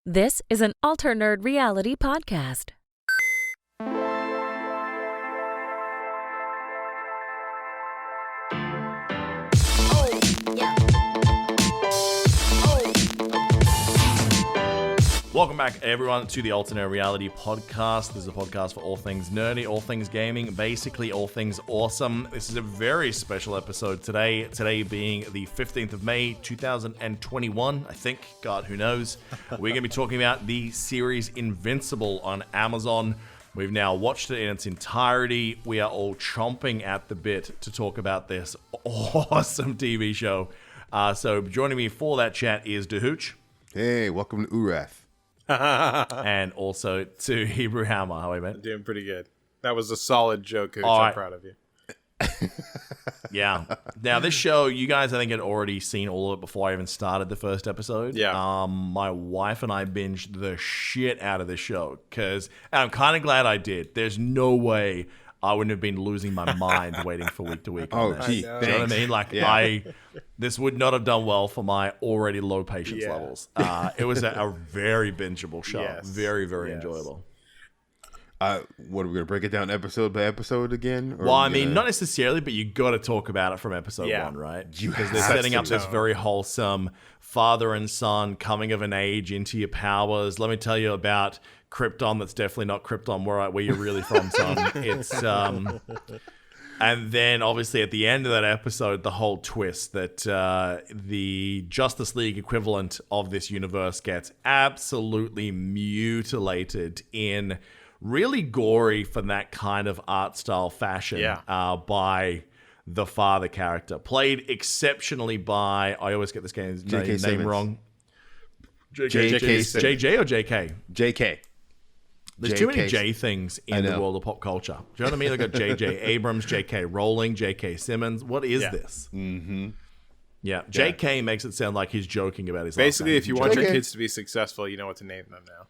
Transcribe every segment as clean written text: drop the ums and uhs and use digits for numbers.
This is an Alter Nerd Reality podcast. Welcome back, everyone, to the Alternate Reality Podcast. This is a podcast for all things nerdy, all things gaming, basically all things awesome. This is a very special episode today. Today being the 15th of May, 2021, I think. God, who knows? We're going to be talking about the series Invincible on Amazon. We've now watched it in its entirety. We are all chomping at the bit to talk about this awesome TV show. So joining me for that chat is Dahooch. Hey, welcome to Urath. And also to Hebrew Hammer. How are you, mate? I'm doing pretty good. That was a solid joke, Hooch. All right. I'm proud of you. Yeah. Now, this show, you guys, I think, had already seen all of it before I even started the first episode. Yeah. My wife and I binged the shit out of this show, and I'm kind of glad I did. There's no way I wouldn't have been losing my mind waiting for week to week. Oh, on gee, you know what I mean? Like, this would not have done well for my already low patience levels. It was a very bingeable show. Yes. Very, very enjoyable. What are we gonna break it down episode by episode again? Or Well, I mean, not necessarily, but you got to talk about it from episode one, right? Because they're setting up this very wholesome father and son coming of an age into your powers. Let me tell you about Krypton. That's definitely not Krypton. Where you're really from, son. It's and then obviously at the end of that episode, the whole twist that the Justice League equivalent of this universe gets absolutely mutilated in really gory for that kind of art style fashion by the father character, played exceptionally by, I always get this game's name wrong. JJ or JK? JK. There's too many J things in the world of pop culture. Do you know what I mean? They've got JJ Abrams, JK Rowling, JK Simmons. What is this? Mm-hmm. Yeah, JK makes it sound like he's joking about his Basically, if you want your JK. kids to be successful, you know what to name them now.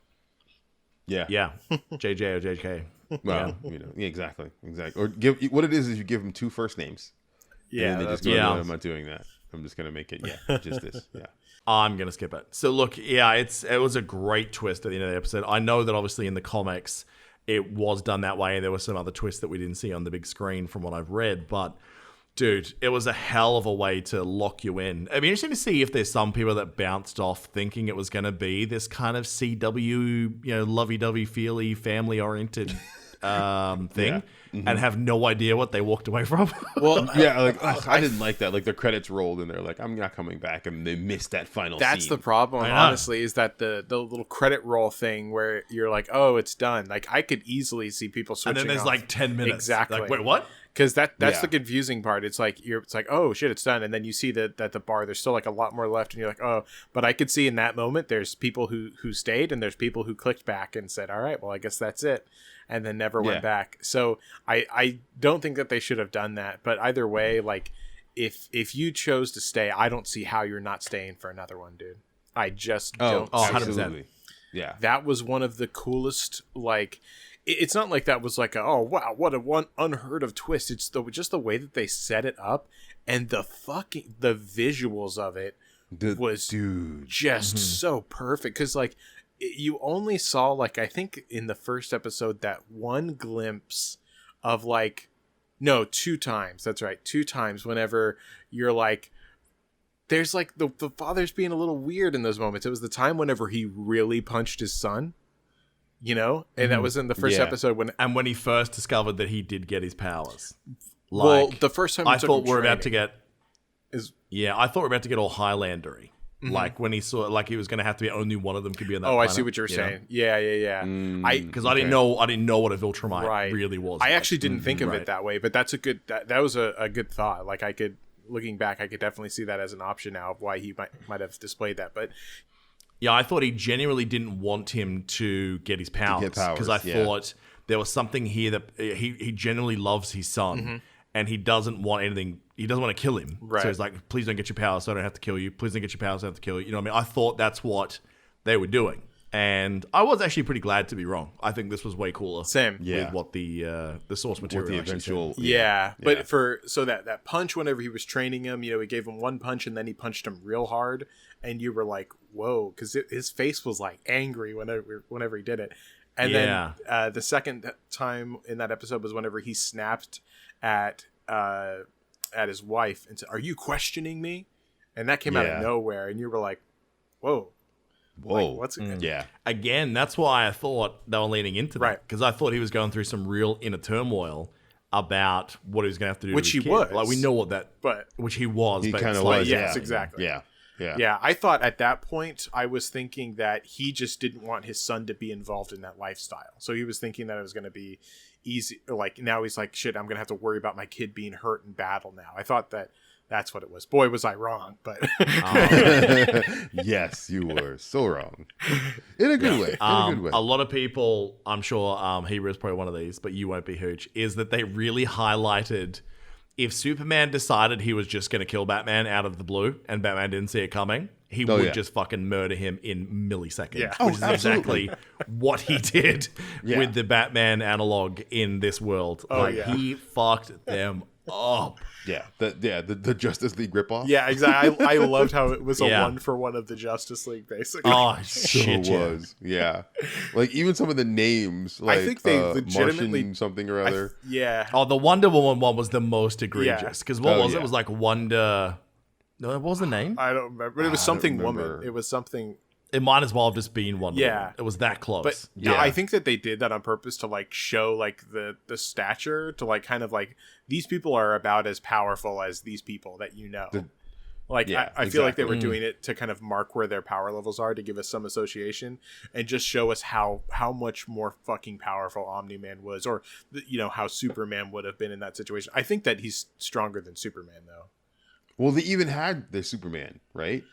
Yeah, JJ or JK. Well, exactly. Or what it is you give them two first names. Yeah, and they just go, no, I'm not doing that. I'm just gonna make it. Just this. Yeah. I'm going to skip it. So look, it was a great twist at the end of the episode. I know that obviously in the comics it was done that way and there were some other twists that we didn't see on the big screen from what I've read, but dude, it was a hell of a way to lock you in. It'd be interesting to see if there's some people that bounced off thinking it was going to be this kind of CW, lovey-dovey, feely, family-oriented thing. And have no idea what they walked away from. Well, I didn't like that. Like the credits rolled and they're like, I'm not coming back, and they missed that final scene. That's the problem, honestly, is that the little credit roll thing where you're like, oh, it's done. Like, I could easily see people switching and then there's off. like 10 minutes. Exactly. Like, wait, what? Because that's the confusing part. It's like oh shit, it's done, and then you see that the bar there's still like a lot more left, and you're like, oh, but I could see in that moment there's people who stayed, and there's people who clicked back and said, all right, well, I guess that's it, and then never went back. So I don't think that they should have done that. But either way, like if you chose to stay, I don't see how you're not staying for another one, dude. I just don't. Oh, see 100%. it. Yeah, That was one of the coolest, like. It's not like that was like oh wow, what a one unheard of twist. It's just the way that they set it up, and the visuals of it was just so perfect. Because like you only saw, like, I think in the first episode, that one glimpse of like, no, 2 times. That's right, 2 times. Whenever you're like, there's like the father's being a little weird in those moments. It was the time whenever he really punched his son. And that was in the first episode when he first discovered that he did get his powers. Well, the first time I thought we're about to get I thought we're about to get all Highlandery. Mm-hmm. Like when he saw, like he was going to have to be only one of them could be on that. I see what you're saying. Yeah. Because I didn't know what a Viltrumite really was. I actually didn't think of it that way, but that's a good. That was a good thought. Like looking back, I could definitely see that as an option now of why he might have displayed that, but. Yeah, I thought he genuinely didn't want him to get his powers because I thought there was something here that he genuinely loves his son and he doesn't want anything. He doesn't want to kill him. Right. So he's like, please don't get your powers so I don't have to kill you. Please don't get your powers so I don't have to kill you. You know what I mean? I thought that's what they were doing. And I was actually pretty glad to be wrong. I think this was way cooler. Same. With what the source material With the actually said. eventual, But that punch, whenever he was training him, he gave him one punch and then he punched him real hard, and you were like, "Whoa!" Because his face was like angry whenever he did it. And then the second time in that episode was whenever he snapped at his wife and said, "Are you questioning me?" And that came out of nowhere, and you were like, "Whoa." Like, what's Again, that's why I thought they were leaning into that, because I thought he was going through some real inner turmoil about what he was going to have to do. Which to his he kid. was, Like, we know what that, which he was. He but kind it's of like, was. yes, exactly. Yeah. I thought at that point I was thinking that he just didn't want his son to be involved in that lifestyle. So he was thinking that it was going to be easy. Like, now he's like, shit, I'm going to have to worry about my kid being hurt in battle now. I thought that's what it was. Boy, was I wrong, but yes, you were so wrong in a good way. A lot of people, I'm sure, Hebrew is probably one of these, but you won't be, Hooch, is that they really highlighted if Superman decided he was just going to kill Batman out of the blue and Batman didn't see it coming, he would just fucking murder him in milliseconds. Yeah. Which is exactly what he did with the Batman analog in this world. He fucked them up. Yeah, the Justice League ripoff. Yeah, exactly. I loved how it was a 1-for-1 of the Justice League, basically. Oh, shit, was. Yeah. Like, even some of the names, like, I think they legitimately Martian something or other. Oh, the Wonder Woman one was the most egregious. Because what was it? It was like Wonder... No, what was the name? I don't remember. But it was something woman. It was something... It might as well have just been Wonder Woman. It was that close. But I think that they did that on purpose to like show like the stature, to like kind of like these people are about as powerful as these people that I feel like they were doing it to kind of mark where their power levels are, to give us some association and just show us how much more fucking powerful Omni-Man was, or how Superman would have been in that situation. I think that he's stronger than Superman though. Well, they even had the Superman, right?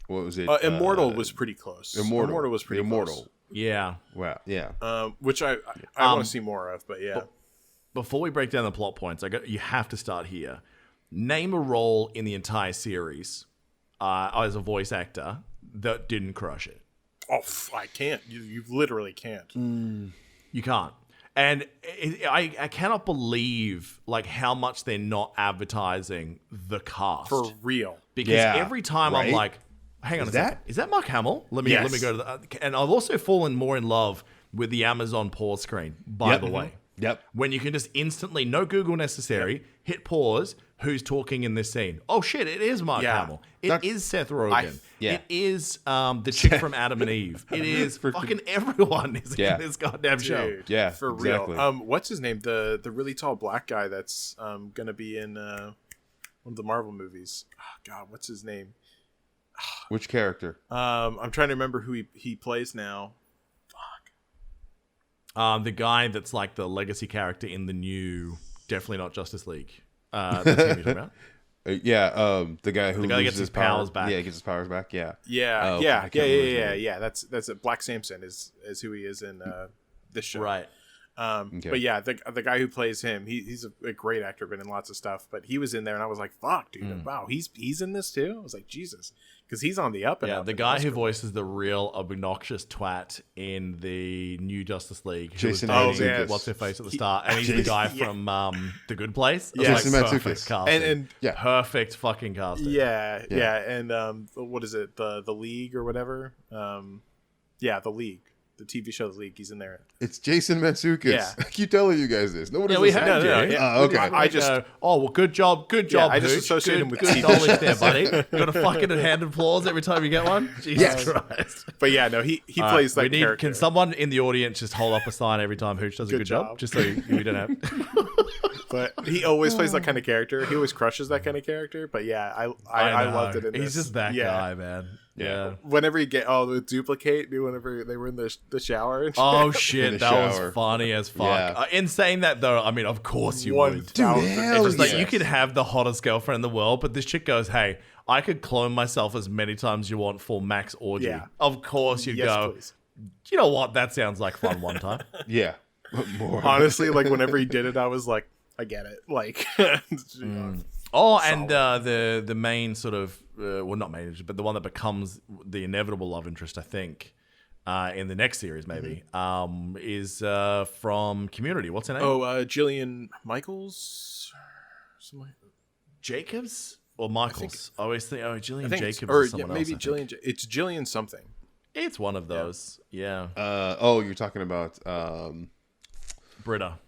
What was it? Immortal was pretty close. Immortal was pretty close. Yeah. Wow. Yeah. Which I want to see more of, but yeah. Before we break down the plot points, you have to start here. Name a role in the entire series as a voice actor that didn't crush it. Oh, I can't. You literally can't. You can't. And I cannot believe like how much they're not advertising the cast for real. Because every time I'm like, hang on a second. Is that Mark Hamill? Let me go to the... And I've also fallen more in love with the Amazon pause screen, by the way. Yep. When you can just instantly, no Google necessary, hit pause, who's talking in this scene. Oh shit, it is Mark Hamill. It is Seth Rogen. It is the chick from Adam and Eve. It is fucking everyone is in this goddamn show. Yeah, for real. What's his name? The really tall black guy that's gonna be in one of the Marvel movies. Oh, God, what's his name? Which character? I'm trying to remember who he plays now. The guy that's like the legacy character in the new, definitely not Justice League. The team you're talking about? The guy who gets his powers back. Yeah, he gets his powers back. Yeah. Yeah. That's Black Samson is who he is in this show. Right. But yeah, the guy who plays him, he's a great actor, been in lots of stuff. But he was in there, and I was like, "Fuck, dude! Wow, he's in this too." I was like, "Jesus," because he's on the up and up. Yeah, the guy who voices the real obnoxious twat in the new Justice League, Jason Mantzoukas. What's her face at the start, and he's the guy from The Good Place. Jason Mantzoukas. And perfect fucking casting. Yeah. And what is it? The League or whatever? The League. The TV show The League, he's in there. It's Jason Mantzoukas. Yeah. I keep telling you guys this. Nobody we had okay. I just good job. I just associate him with good knowledge there, buddy. You got a fucking hand applause every time you get one. Jesus Christ. But yeah, no, he plays that character. Can someone in the audience just hold up a sign every time Hooch does a good job? Just so we don't have. But he always plays that kind of character. He always crushes that kind of character. But yeah, I loved it in this. He's just that guy, man. Yeah. Whenever you get the duplicate, whenever they were in the shower. Oh shit, that was funny as fuck. Yeah. In saying that though, I mean, of course you would. Dude, it's just like you could have the hottest girlfriend in the world, but this chick goes, "Hey, I could clone myself as many times you want for max orgy." Yeah. Of course you'd go. Please. You know what? That sounds like fun one time. Yeah. More. Honestly, like whenever he did it, I was like, I get it. Like. And the main sort of, well, not main, but the one that becomes the inevitable love interest, I think, in the next series, maybe, is from Community. What's her name? Oh, Jillian Michaels? Jacobs or Michaels? I always think, Jillian Jacobs or or someone else. maybe Jillian. It's Jillian something. It's one of those. Yeah. You're talking about Britta.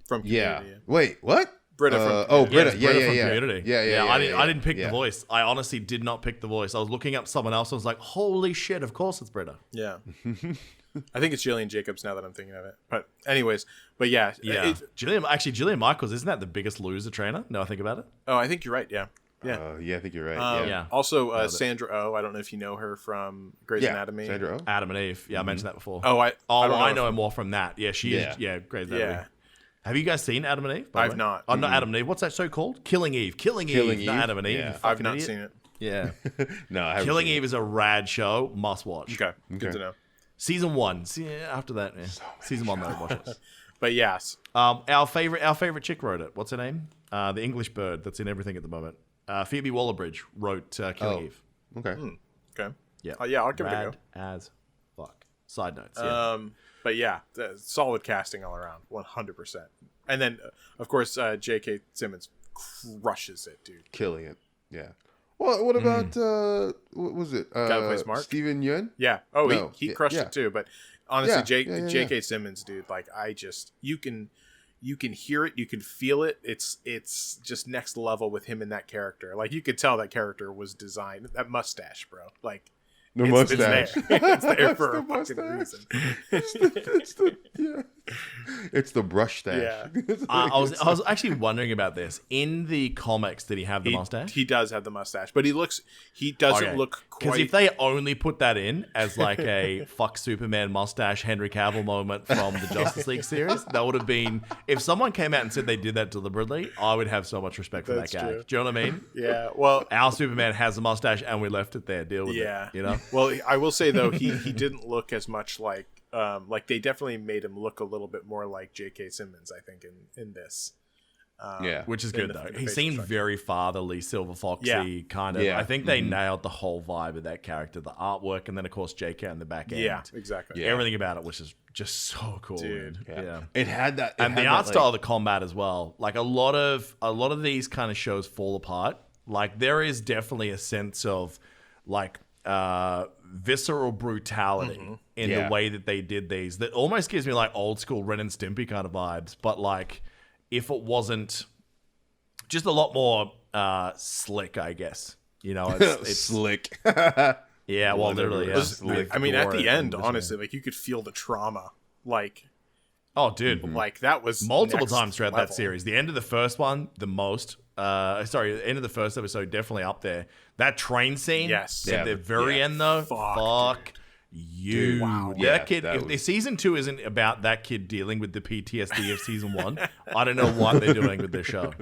From yeah. Community. Wait, what? Britta from Britta. It's Yeah, Britta yeah, from yeah. Community. Yeah. I didn't pick yeah. the voice. I honestly did not pick the voice. I was looking up someone else. I was like, holy shit, of course it's Britta. Yeah. I think it's Jillian Jacobs now that I'm thinking of it. But anyways, yeah. Yeah. Jillian Michaels, isn't that the biggest loser trainer? No, I think about it. Oh, I think you're right. Yeah. Yeah. Yeah, I think you're right. Yeah. Also, Sandra Oh, I don't know if you know her from Grey's Anatomy. Sandra Oh. Adam and Eve. Yeah, I mentioned that before. Oh, I know her more from that. Yeah, she is. Yeah, Grey's Anatomy. Yeah. Have you guys seen Adam and Eve? by the I've way? not. Oh, not Adam and Eve. What's that show called? Killing Eve. Killing Eve. Not Adam and Eve. Yeah. you I've fucking not idiot. seen it. Yeah. No, I haven't Killing seen Eve is a rad show. Must watch. Okay. Good to know. Season 1. See, after that, season 1 though. Watch it. But yes. Our favorite chick wrote it. What's her name? The English bird that's in everything at the moment. Phoebe Waller-Bridge wrote Killing Eve. Okay. Yeah. Yeah, I'll give it a Rad go. as fuck. Side notes. Yeah. But yeah, solid casting all around, 100%. And then, of course, J.K. Simmons crushes it, dude. Killing it. Yeah. Well, what about what was it? Guy that plays Mark? Steven Yeun? Yeah. Oh, No. he crushed Yeah. it too. But honestly, Yeah. J.K. Simmons, dude, like you can hear it, you can feel it. It's just next level with him in that character. Like you could tell that character was designed. That mustache, bro. Like The it's mustache. there. It's there for a That's fucking the reason. It's the brush stash. Yeah. I was actually wondering about this. In the comics, did he have the mustache? He does have the mustache, but he doesn't look Because quite. if they only put that in as like a fuck Superman mustache Henry Cavill moment from the Justice League series, that would have been. If someone came out and said they did that deliberately, I would have so much respect for That's that guy. true. Do you know what I mean? Yeah. Well. Our Superman has a mustache and we left it there. Deal with Yeah. it. You know? Well, I will say though he didn't look as much like they definitely made him look a little bit more like J.K. Simmons, I think, in this. Yeah. Which is in good the though. He facial seemed structure. very fatherly, Silver Foxy Yeah. kind of. Yeah. I think they nailed the whole vibe of that character, the artwork, and then of course JK on the back end. Yeah, exactly. Yeah. Everything about it was just so cool, Dude. man. Yeah. It had that. And the art style of the combat as well. Like a lot of these kind of shows fall apart. Like there is definitely a sense of like visceral brutality in the way that they did these that almost gives me like old school Ren and Stimpy kind of vibes, but like if it wasn't just a lot more slick, I guess, you know, it's slick. yeah, well, literally, yeah. Slick. I mean, at Gore the end, and- honestly, like you could feel the trauma, like Oh, dude, like that was multiple next times throughout level. that series. The end of the first one, the most. The end of the first episode, definitely up there. That train scene, Yes. At the very Yeah. end, though, Fuck, you. Wow. That Yeah, kid. that If the was- season 2 isn't about that kid dealing with the PTSD of season 1, I don't know what they're doing with this show.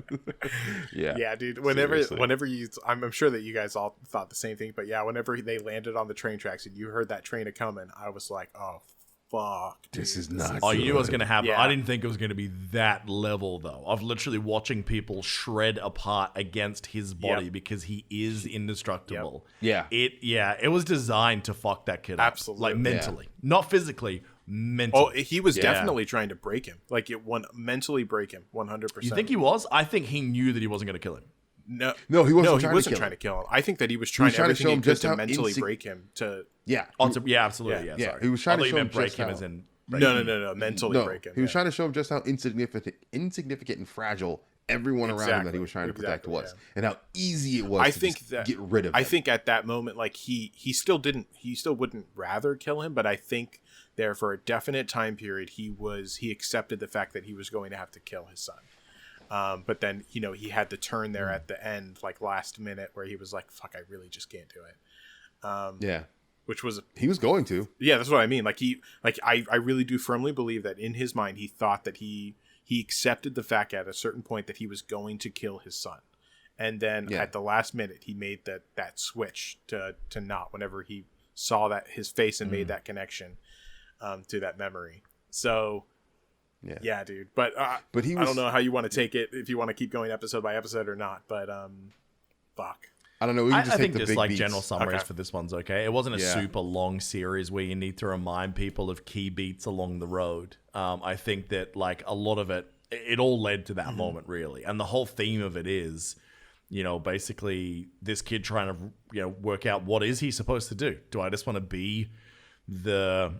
Yeah. Yeah, dude. Seriously. Whenever I'm sure that you guys all thought the same thing, but yeah, whenever they landed on the train tracks and you heard that train a coming, I was like, oh fuck, dude. This is nuts. Oh, you knew it was going to happen. Yeah. I didn't think it was going to be that level, though. Of literally watching people shred apart against his body Yep. because he is indestructible. Yeah. It was designed to fuck that kid up. Absolutely. Like mentally. Not physically, mentally. Oh, he was Yeah. definitely trying to break him. Like it mentally break him 100%. You think he was? I think he knew that he wasn't going to kill him. No, No, he wasn't No, he trying to wasn't kill trying him. to kill him. I think that he was trying was trying to everything show he him could just to how mentally insig- break him. To Yeah. Yeah, absolutely. Yeah. Yeah, Yeah, sorry. he was trying I to thought you show him meant break just him how- as in... no, mentally No, break him. he was yeah. trying to show him just how insignificant and fragile everyone around him that he was trying to protect Exactly, was, yeah. and how easy it was I to think just that get rid of him. I think at that moment, like he still wouldn't rather kill him, but I think there for a definite time period he accepted the fact that he was going to have to kill his son. But then he had the turn there at the end, like last minute, where he was like, "Fuck, I really just can't do it." yeah, Which was he was going to. yeah, that's what I mean. Like I really do firmly believe that in his mind he thought that he accepted the fact at a certain point that he was going to kill his son. And then at the last minute he made that switch to not, whenever he saw that his face and made that connection to that memory. So yeah, dude. But he I was, don't know how you want to take it, if you want to keep going episode by episode or not, but fuck. I don't know. We can just I take think the just big like beats. general summaries Okay. for this one's okay. It wasn't a Yeah. super long series where you need to remind people of key beats along the road. I think that like a lot of it all led to that moment really, and the whole theme of it is, basically this kid trying to work out what is he supposed to do. Do I just want to be the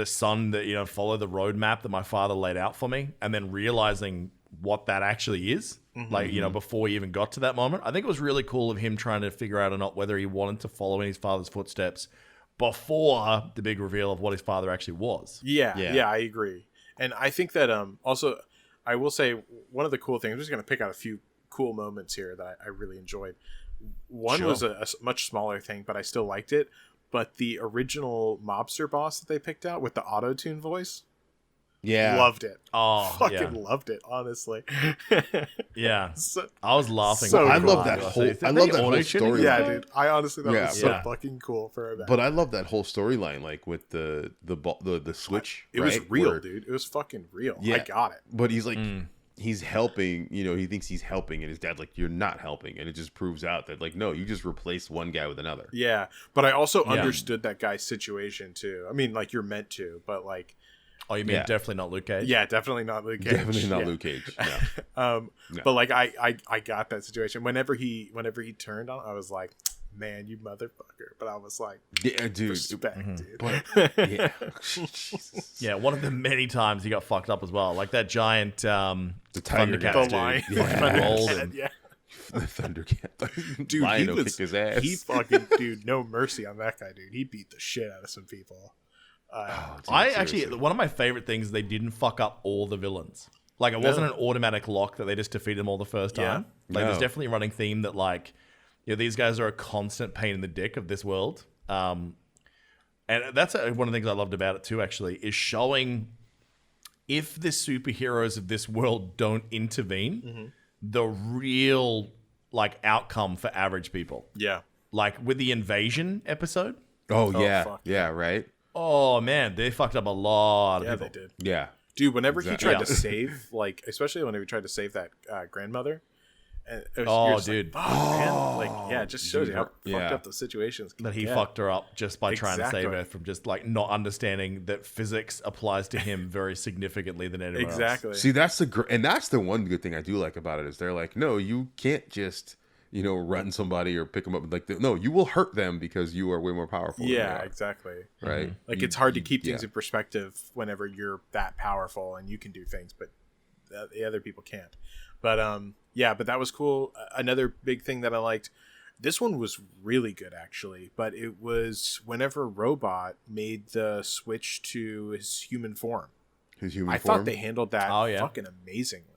son that follow the roadmap that my father laid out for me, and then realizing what that actually is, before he even got to that moment. I think it was really cool of him trying to figure out or not whether he wanted to follow in his father's footsteps before the big reveal of what his father actually was. Yeah, Yeah. I agree. And I think that also, I will say one of the cool things, I'm just going to pick out a few cool moments here that I really enjoyed. One Sure. was a much smaller thing, but I still liked it. But the original mobster boss that they picked out with the auto-tune voice, Yeah. loved it. Oh, Fucking loved it, honestly. yeah. So, I was laughing. So I cool. love that whole. I love that whole story. yeah, dude. I honestly thought it was so Yeah. fucking cool for a But I love that whole storyline, like with the switch. it right? was real, Where- dude. It was fucking real. Yeah. I got it. But he's like, he's helping. He thinks he's helping, and his dad's like, "You're not helping," and it just proves out that like, no, you just replaced one guy with another. Yeah, but I also understood that guy's situation too. I mean, like you're meant to, but like, Oh, you mean Yeah. definitely not Luke Cage? yeah, definitely not Luke Cage. Definitely not Yeah. Luke Cage. No. No. But like I got that situation. Whenever he turned on, I was like, man, you motherfucker. But I was like, Yeah, dude. respect, dude. But yeah, Jesus. Yeah, one of the many times he got fucked up as well. Like that giant The tiger Thundercat guy, the dude. lion, fucking rolled Thundercat, and- yeah. the Thundercat. Dude, Lion he will was kick his ass. he fucking dude, no mercy on that guy, dude. He beat the shit out of some people. Oh, dude, I seriously. actually, one of my favorite things is they didn't fuck up all the villains. Like it wasn't an automatic lock that they just defeated them all the first Yeah. time. Like there's No. definitely a running theme that like, these guys are a constant pain in the dick of this world. And that's one of the things I loved about it too, actually, is showing if the superheroes of this world don't intervene, the real like outcome for average people. Yeah. Like with the invasion episode. Oh yeah, fuck. yeah, right. Oh man, they fucked up a lot of Yeah, people. they did. Yeah, Dude, whenever Exactly. he tried Yeah. to save, like, especially whenever he tried to save that grandmother. And it was, Oh, you're just dude. Like, fuck, man. Like, yeah, it just shows you how Yeah. fucked up the situations can That he get. fucked her up just by trying to save Exactly. her from just like not understanding that physics applies to him very significantly than anyone else. Exactly. See, that's and that's the one good thing I do like about it is they're like, no, you can't just run somebody or pick them up. Like, no, you will hurt them because you are way more powerful. than Yeah, they are, exactly. right. Like, You- it's hard to keep things yeah. in perspective whenever you're that powerful and you can do things, but the other people can't. But, yeah, but that was cool. Another big thing that I liked, this one was really good, actually, but it was whenever Robot made the switch to his human form. His human I form. thought they handled that Oh, yeah. fucking amazingly.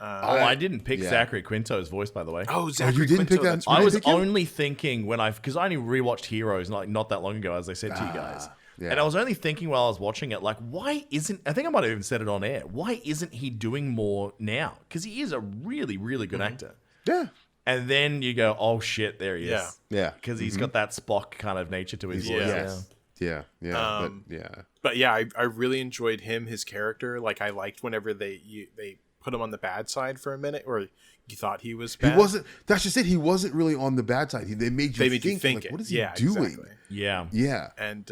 I didn't pick yeah. Zachary Quinto's voice, by the way. Oh, Zachary you didn't Quinto, pick that? that's You I right. was didn't pick him? only thinking because I only rewatched Heroes not that long ago, as I said to you guys. yeah. And I was only thinking while I was watching it, like, why isn't, I think I might have even said it on air, why isn't he doing more now? Because he is a really, really good actor. Yeah, And then you go, oh shit, there he is. Yeah. yeah, Because he's got that Spock kind of nature to his voice. Yes. yeah. But yeah, But yeah, I really enjoyed him, his character. Like, I liked whenever they put him on the bad side for a minute, or you thought he was bad. he wasn't. That's just it. He wasn't really on the bad side. They made you think. Like, it. what is he Yeah, doing? exactly. Yeah. Yeah, And,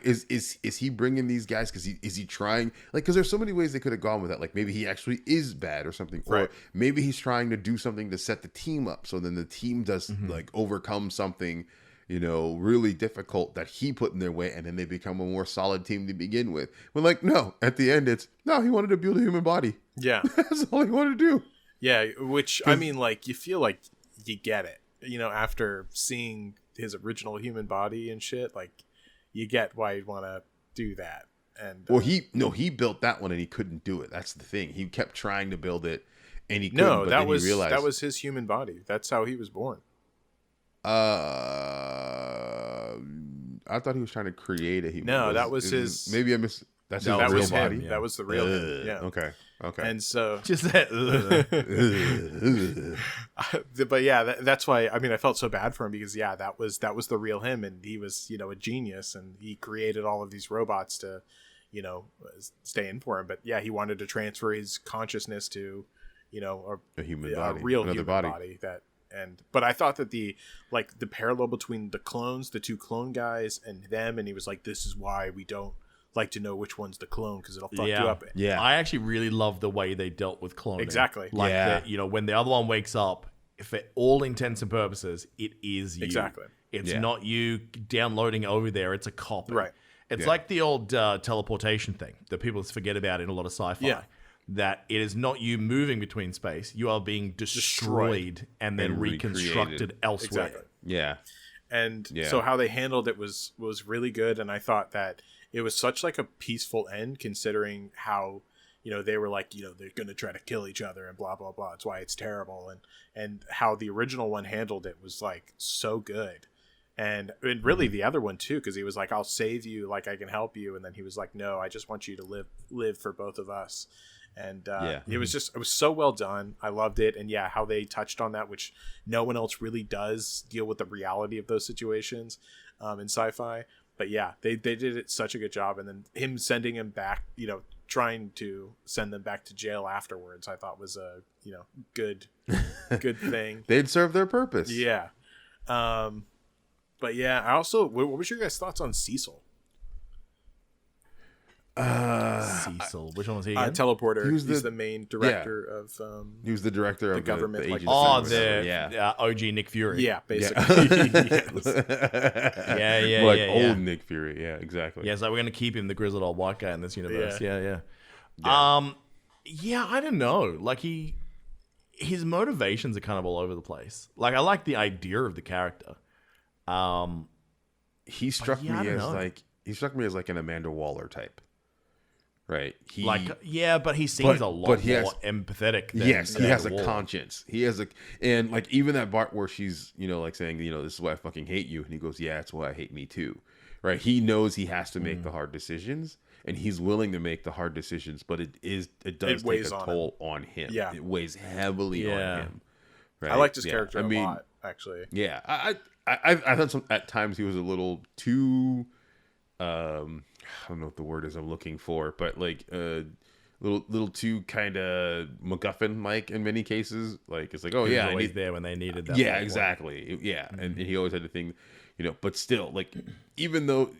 is he bringing these guys because is he trying because there's so many ways they could have gone with that, like maybe he actually is bad or something, or Right. maybe he's trying to do something to set the team up so then the team does like overcome something really difficult that he put in their way, and then they become a more solid team to begin with. But like, no, at the end he wanted to build a human body. Yeah. That's all he wanted to do. Yeah, which, I mean, like, you feel like you get it. After seeing his original human body and shit, like, you get why you'd want to do that. And Well, he built that one and he couldn't do it. That's the thing. He kept trying to build it and he couldn't. no, but that then was he realized, that was his human body. That's how he was born. I thought he was trying to create a human. No, that was his- Maybe I missed. That's No, his That real was body. him. Yeah. That was the real him. Yeah. Okay. And so, Just that. but yeah, that's why. I mean, I felt so bad for him because that was the real him, and he was a genius, and he created all of these robots to stay in for him. But yeah, he wanted to transfer his consciousness to a human a body, real another human body that, but I thought that the parallel between the clones, the two clone guys, and them, and he was like, this is why we don't like to know which one's the clone, because it'll fuck you up. Yeah, I actually really love the way they dealt with cloning. Exactly. Like that, when the other one wakes up, for all intents and purposes, it is you. Exactly. It's not you downloading over there. It's a copy. Right. It's like the old teleportation thing that people forget about in a lot of sci-fi. Yeah. That it is not you moving between space. You are being destroyed and then reconstructed elsewhere. Exactly. Yeah. And so how they handled it was really good, and I thought that it was such like a peaceful end, considering how they were like they're gonna try to kill each other and blah blah blah. It's why it's terrible, and how the original one handled it was like so good, and really the other one too, because he was like, I'll save you, like I can help you, and then he was like, no, I just want you to live for both of us. And it was so well done. I loved it. And how they touched on that, which no one else really does, deal with the reality of those situations in sci-fi. But they did it such a good job. And then him sending him back, trying to send them back to jail afterwards, I thought was a good thing. They'd serve their purpose. Yeah. But I also, what was your guys' thoughts on Cecil? Cecil. Which one was he again? Teleporter. He's the main director of. He was the director of the government. The Agents OG Nick Fury. Yeah, basically. Old Nick Fury. Yeah, exactly. Yeah, so we're gonna keep him the grizzled old white guy in this universe. Yeah. I don't know. Like his motivations are kind of all over the place. Like I like the idea of the character. He struck me as like an Amanda Waller type. Right. But he seems a lot more empathetic. He has a conscience. He has and like even that part where she's, like saying, this is why I fucking hate you. And he goes, yeah, it's why I hate me too. Right. He knows he has to make the hard decisions, and he's willing to make the hard decisions, but it does take a toll on him. Yeah. It weighs heavily on him. Right? I liked his character a lot, actually. Yeah. I thought at times he was a little too, I don't know what the word is I'm looking for, but like little too kind of MacGuffin-like in many cases. Like it's like, oh yeah, always there when they needed that. Yeah, exactly. Yeah, and he always had the thing, But still, like even though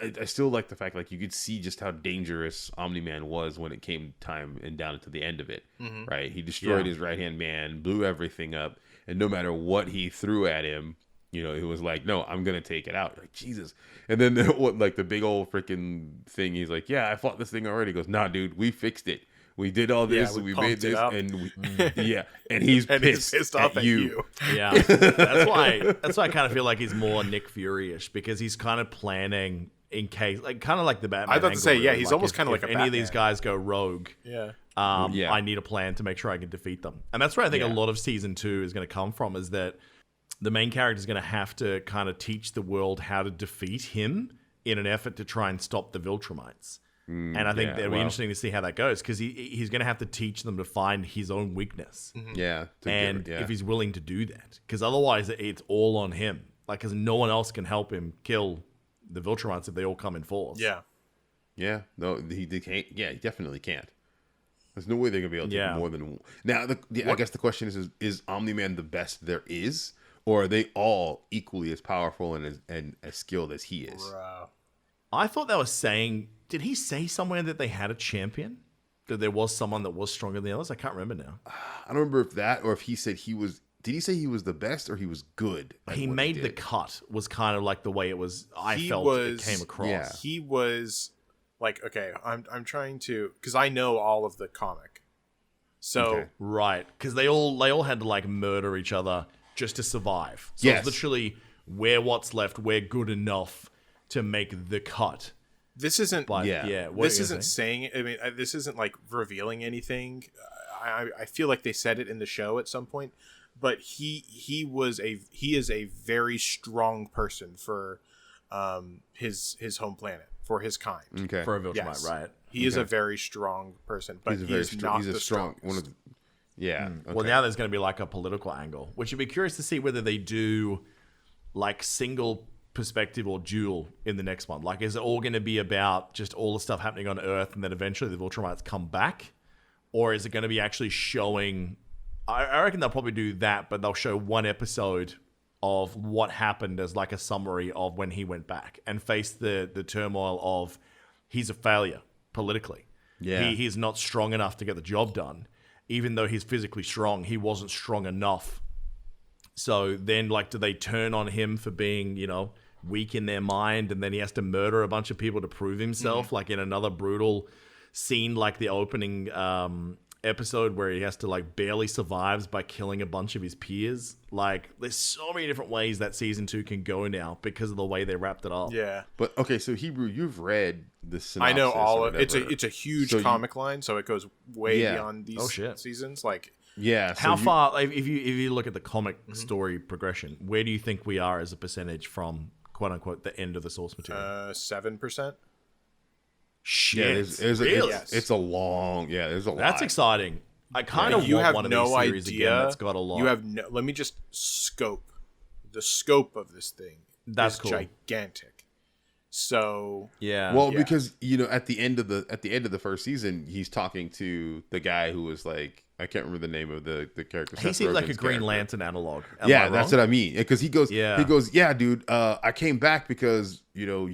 I still like the fact like you could see just how dangerous Omni-Man was when it came time and down to the end of it. Right, he destroyed his right-hand man, blew everything up, and no matter what he threw at him, it was like, no, I'm gonna take it out. You're like, Jesus. And then the big old freaking thing, he's like, yeah, I fought this thing already. He goes, nah, dude, we fixed it. We did all this, we made this, and and he's pissed off at you. Yeah, that's why I kind of feel like he's more Nick Fury-ish, because he's kind of planning in case, like kind of like the Batman. I thought to say, he's almost kind of like a any Batman. Of these guys go rogue. I need a plan to make sure I can defeat them, and that's where I think a lot of season 2 is going to come from. Is that the main character is going to have to kind of teach the world how to defeat him in an effort to try and stop the Viltrumites. And I think it'll be interesting to see how that goes, because he's going to have to teach them to find his own weakness. If he's willing to do that, because otherwise it's all on him. Like, because no one else can help him kill the Viltrumites if they all come in force. Yeah. No, he can't. Yeah, he definitely can't. There's no way they're going to be able to do more than one. Now, I guess the question is Omni-Man the best there is? Or are they all equally as powerful and as skilled as he is? I thought they were saying... Did he say somewhere that they had a champion? That there was someone that was stronger than the others? I can't remember now. I don't remember if that, or if he said he was... Did he say he was the best, or he was good? He made the cut, was kind of like the way it was... it came across. Yeah. He was... Like, okay, I'm trying to... Because I know all of the comic. So... Right. Because they all had to, like, murder each other just to survive. So it's literally, we're what's left, we're good enough to make the cut. This isn't... This isn't saying... I mean, this isn't, like, revealing anything. I feel like they said it in the show at some point. But he is a very strong person for his home planet, for his kind. Okay. For a Viltrumite, right. He is a very strong person, but he's not the strongest. Well, now there's going to be like a political angle, which would be curious to see whether they do like single perspective or dual in the next one. Like, is it all going to be about just all the stuff happening on Earth and then eventually the Viltrumites come back? Or is it going to be actually showing I reckon they'll probably do that, but they'll show one episode of what happened as like a summary of when he went back and faced the turmoil of he's a failure politically. Yeah. He's not strong enough to get the job done. Even though he's physically strong, he wasn't strong enough. So then, like, do they turn on him for being, weak in their mind, and then he has to murder a bunch of people to prove himself, like in another brutal scene, like the opening episode where he has to, like, barely survives by killing a bunch of his peers? Like, there's so many different ways that season 2 can go now because of the way they wrapped it up. Yeah. But okay, so Hebrew, you've read the synopsis. I know all or of whatever. it's a huge comic line, so it goes way beyond these seasons. Like, yeah. So how far, like, if you look at the comic story progression, where do you think we are as a percentage from quote unquote the end of the source material? 7%. Shit, really? It's a long. Yeah, there's a lot. That's exciting. I kind of want one of these series again that's got a lot. You have no. Let me just scope. The scope of this thing is cool. Gigantic. So Well, because at the end of the first season, he's talking to the guy who was like, I can't remember the name of the character. He seems like a Green Lantern analog. Yeah, that's what I mean. Because he goes, yeah, dude, I came back because your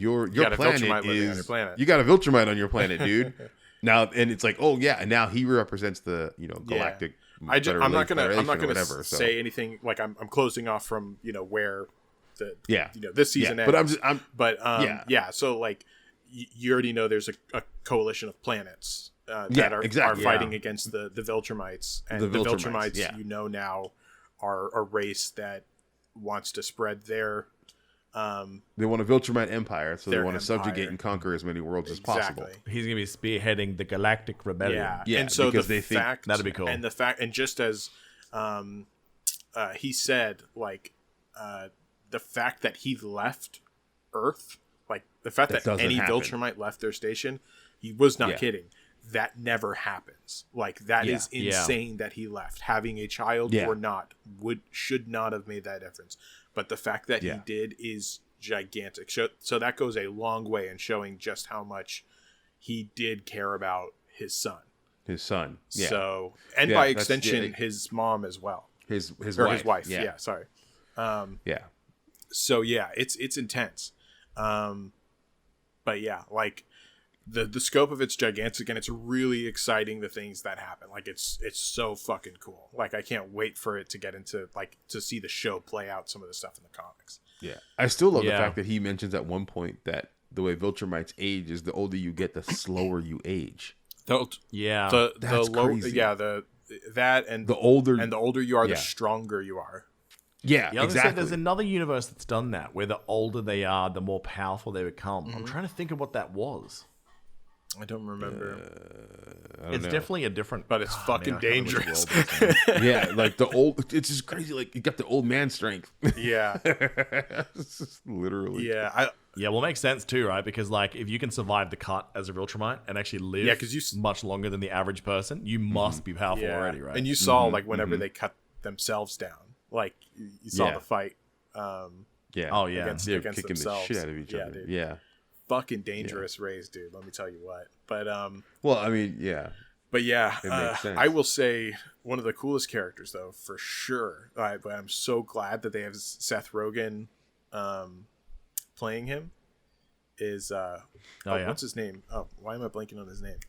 planet is you got a Viltrumite on your planet, dude. Now, and it's like, oh yeah, and now he represents the galactic. I'm not gonna say anything. Like I'm closing off from where the this season ends. But so like you already know there's a coalition of planets that are fighting against the Viltrumites, and the Viltrumites now are a race that wants to spread their they want a Viltrumite empire, so they want to subjugate and conquer as many worlds as possible. He's going to be spearheading the Galactic Rebellion. Yeah. And so because they think that'd be cool. And just as he said, like the fact that he left Earth, like the fact that any Viltrumite left their station, he was not kidding. That never happens. Like that is insane that he left. Having a child or not should not have made that difference. But the fact that he did is gigantic. So that goes a long way in showing just how much he did care about his son. Yeah. So, and by extension, his mom as well. His wife. Yeah. Sorry. So it's intense. But yeah, like the scope of it's gigantic, and it's really exciting. The things that happen, like it's so fucking cool. Like I can't wait for it to get into to see the show play out some of the stuff in the comics. Yeah, I still love the fact that he mentions at one point that the way Viltrumites age is the older you get, the slower you age. That's crazy. The older you are, the stronger you are. Yeah, exactly. There's another universe that's done that, where the older they are, the more powerful they become. I'm trying to think of what that was. I don't remember. It's definitely a different, but it's fucking dangerous. Yeah, like it's just crazy. Like you got the old man strength. Yeah, it's just literally. Yeah, well, it makes sense too, right? Because like if you can survive the cut as a Viltrumite and actually live much longer than the average person, you must be powerful already, right? And you saw like whenever they cut themselves down, like you saw the fight. Against kicking themselves. the shit out of each other. Dude. Yeah. Fucking dangerous race, dude. Let me tell you what. But well, I mean, yeah. But yeah, I will say one of the coolest characters, though, for sure. But I'm so glad that they have Seth Rogen playing him. Is what's his name? Oh, why am I blanking on his name?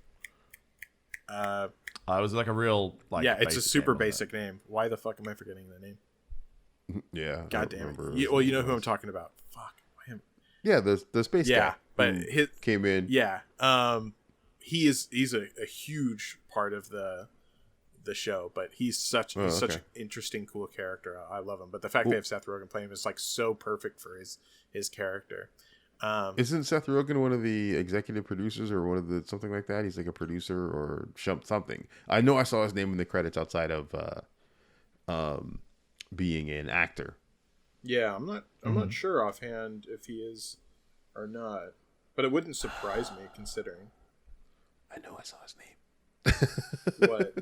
It was like a real it's a super basic name. Why the fuck am I forgetting the name? Yeah, God damn it. Well, you know who I'm talking about. Fuck. Yeah, the space guy. But he came in. Yeah. He's a huge part of the show, but he's such an interesting, cool character. I love him. But the fact they have Seth Rogen playing him is like so perfect for his character. Isn't Seth Rogen one of the executive producers or one of the something like that? He's like a producer or something. I know I saw his name in the credits outside of being an actor. Yeah, I'm not sure offhand if he is or not, but it wouldn't surprise me considering. I know I saw his name. What?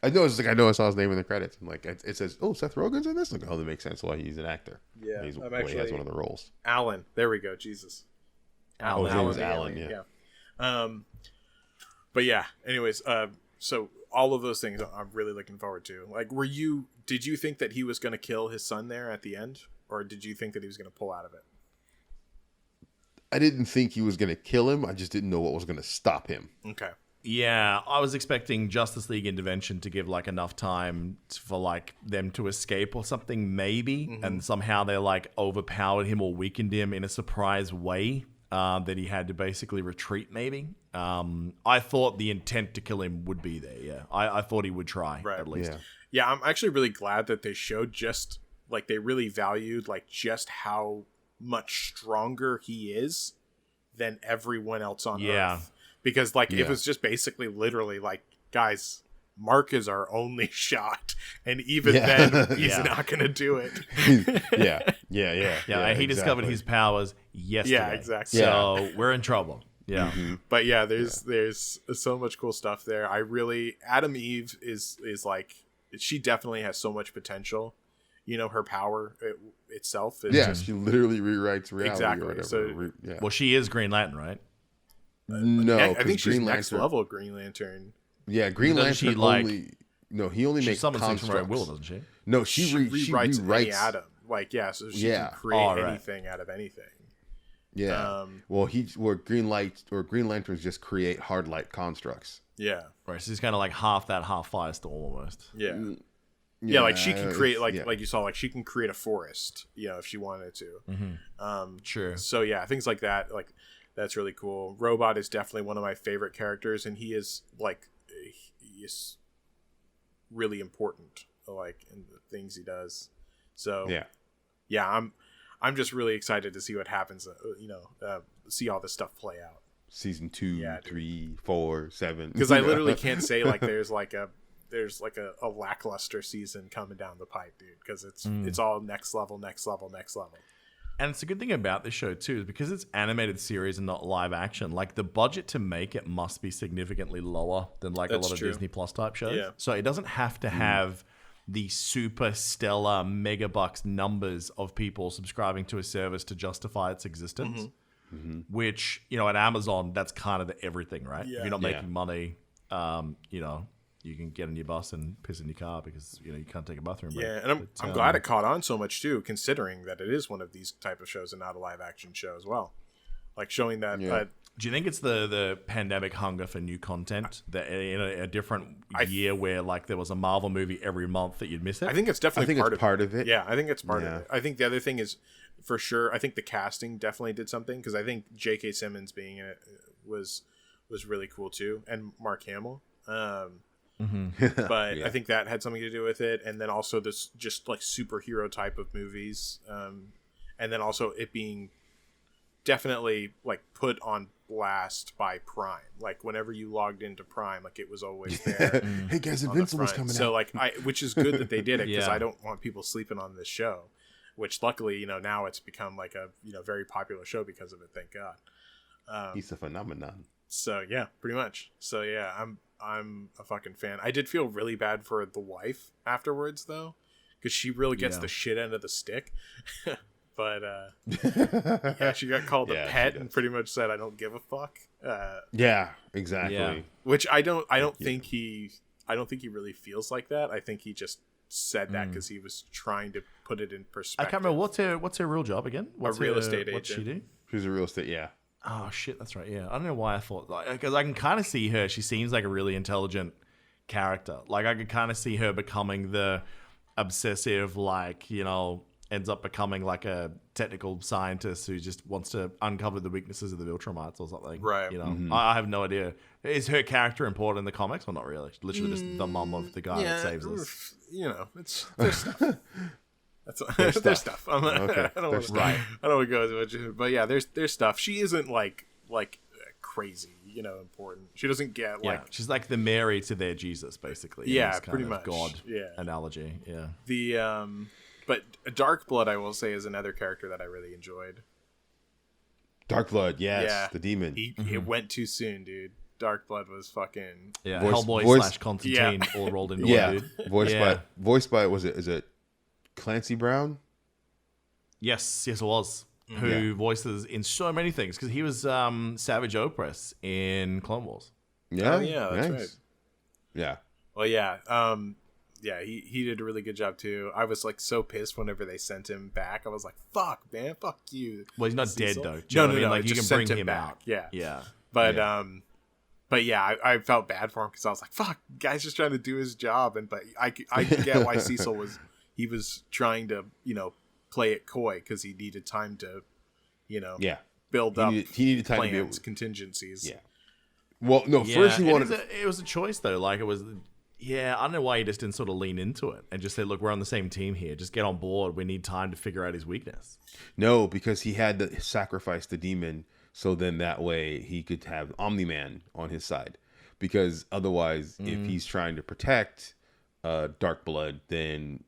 I know I saw his name in the credits. I'm like, it says, "Oh, Seth Rogen's in this." Like, oh, that makes sense why he's an actor. Yeah, he has one of the roles. Alan, there we go. Jesus, Alan. His name was Alan. Yeah. But yeah. Anyways, so all of those things I'm really looking forward to. Like, did you think that he was going to kill his son there at the end, or did you think that he was going to pull out of it? I didn't think he was going to kill him. I just didn't know what was going to stop him. Okay. Yeah, I was expecting Justice League intervention to give like enough time for like them to escape or something, maybe, and somehow they like overpowered him or weakened him in a surprise way that he had to basically retreat. Maybe. I thought the intent to kill him would be there. Yeah, I thought he would try at least. Yeah, I'm actually really glad that they showed just like they really valued like just how much stronger he is than everyone else on Earth. Because like it was just basically literally like, guys, Mark is our only shot, and even then he's not gonna do it. He discovered his powers yesterday. Yeah, exactly. So we're in trouble. Yeah. But yeah, there's so much cool stuff there. Adam Eve is like, she definitely has so much potential. You know, her power itself is just, she literally rewrites reality. Exactly. Or whatever. So, well, she is Green Lantern, right? No, I think she's Green next Lantern, level Green Lantern. Yeah, Green Lantern she, like, he only makes summons things constructs. from her own will, doesn't she? No, she rewrites rewrites any atom. Like, so she can create anything out of anything. Yeah. Green Lanterns just create hard light constructs. Yeah. Right. So she's kind of like half that, half Firestorm almost. Yeah. Yeah, like she can create like you saw, like she can create a forest, you know, if she wanted to. Sure. So yeah, things like that, like that's really cool. Robot is definitely one of my favorite characters, and he is really important, like in the things he does. So yeah, I'm just really excited to see what happens. See all this stuff play out. Season 2, 3, 4, 7. Because I literally can't say like there's a lackluster season coming down the pipe, dude. Because it's all next level. And it's a good thing about this show too, is because it's animated series and not live action. Like the budget to make it must be significantly lower than like a lot of Disney Plus type shows. Yeah. So it doesn't have to have the super stellar megabucks numbers of people subscribing to a service to justify its existence. Which, you know, at Amazon, that's kind of the everything, right? Yeah. If you're not making money, you know, you can get in your bus and piss in your car because, you know, you can't take a bathroom break. Yeah, and I'm glad it caught on so much too, considering that it is one of these type of shows and not a live action show as well. Like showing that. Do you think it's the pandemic hunger for new content that in a different year where like there was a Marvel movie every month that you'd miss it? I think it's definitely part of it. Yeah, I think it's part of it. I think the other thing is, for sure, I think the casting definitely did something, because I think J.K. Simmons being in it was really cool too, and Mark Hamill. But I think that had something to do with it, and then also this just like superhero type of movies, and then also it being definitely like put on blast by Prime. Like whenever you logged into Prime, like it was always there. Hey guys, Invincible's coming out. So like which is good that they did it, because I don't want people sleeping on this show. Which luckily, you know, now it's become like a, you know, very popular show because of it. Thank God. He's a phenomenon. So yeah, pretty much. So yeah, I'm a fucking fan. I did feel really bad for the wife afterwards though, because she really gets the shit end of the stick. But yeah, she got called a pet and pretty much said, "I don't give a fuck." Yeah, exactly. Yeah. Which I don't think he really feels like that. I think he just said that because he was trying to put it in perspective. I can't remember what's her real job again. What's a real estate agent. What's she do? She's a real estate. Yeah. Oh shit, that's right. Yeah, I don't know why I thought, like, because I can kind of see her. She seems like a really intelligent character. Like I could kind of see her becoming the obsessive, like, you know, ends up becoming like a technical scientist who just wants to uncover the weaknesses of the Viltrumites or something. Right. You know, I have no idea. Is her character important in the comics or not really? Literally just the mom of the guy that saves us. You know, there's stuff. There's stuff. I don't want to go as much, but yeah, there's stuff. She isn't like crazy, you know, important. She doesn't get like she's like the Mary to their Jesus, basically. Yeah, pretty much. God Yeah. analogy. Yeah. But Dark Blood, I will say, is another character that I really enjoyed. Dark Blood, yes, the demon. It went too soon, dude. Dark Blood was fucking Hellboy / Constantine all rolled into one, dude. Voiced by is it Clancy Brown? Yes, it was. Who voices in so many things, because he was Savage Opress in Clone Wars. Yeah, that's right. Yeah, Well, yeah. Yeah, he did a really good job too. I was like so pissed whenever they sent him back. I was like, "Fuck, man, fuck you." Well, he's not Cecil. dead though. Do you know what I mean? Like you can just bring sent him back. out. Yeah, Yeah. But yeah, I felt bad for him because I was like, "Fuck, guy's just trying to do his job." But I get why Cecil was trying to play it coy because he needed time to build up. He needed time plans, to be able, contingencies. Yeah. Well, no. First, he wanted. It was a choice though. Like it was. Yeah, I don't know why he just didn't sort of lean into it and just say, "Look, we're on the same team here. Just get on board. We need time to figure out his weakness." No, because he had to sacrifice the demon, so then that way he could have Omni-Man on his side. Because otherwise, if he's trying to protect Dark Blood, then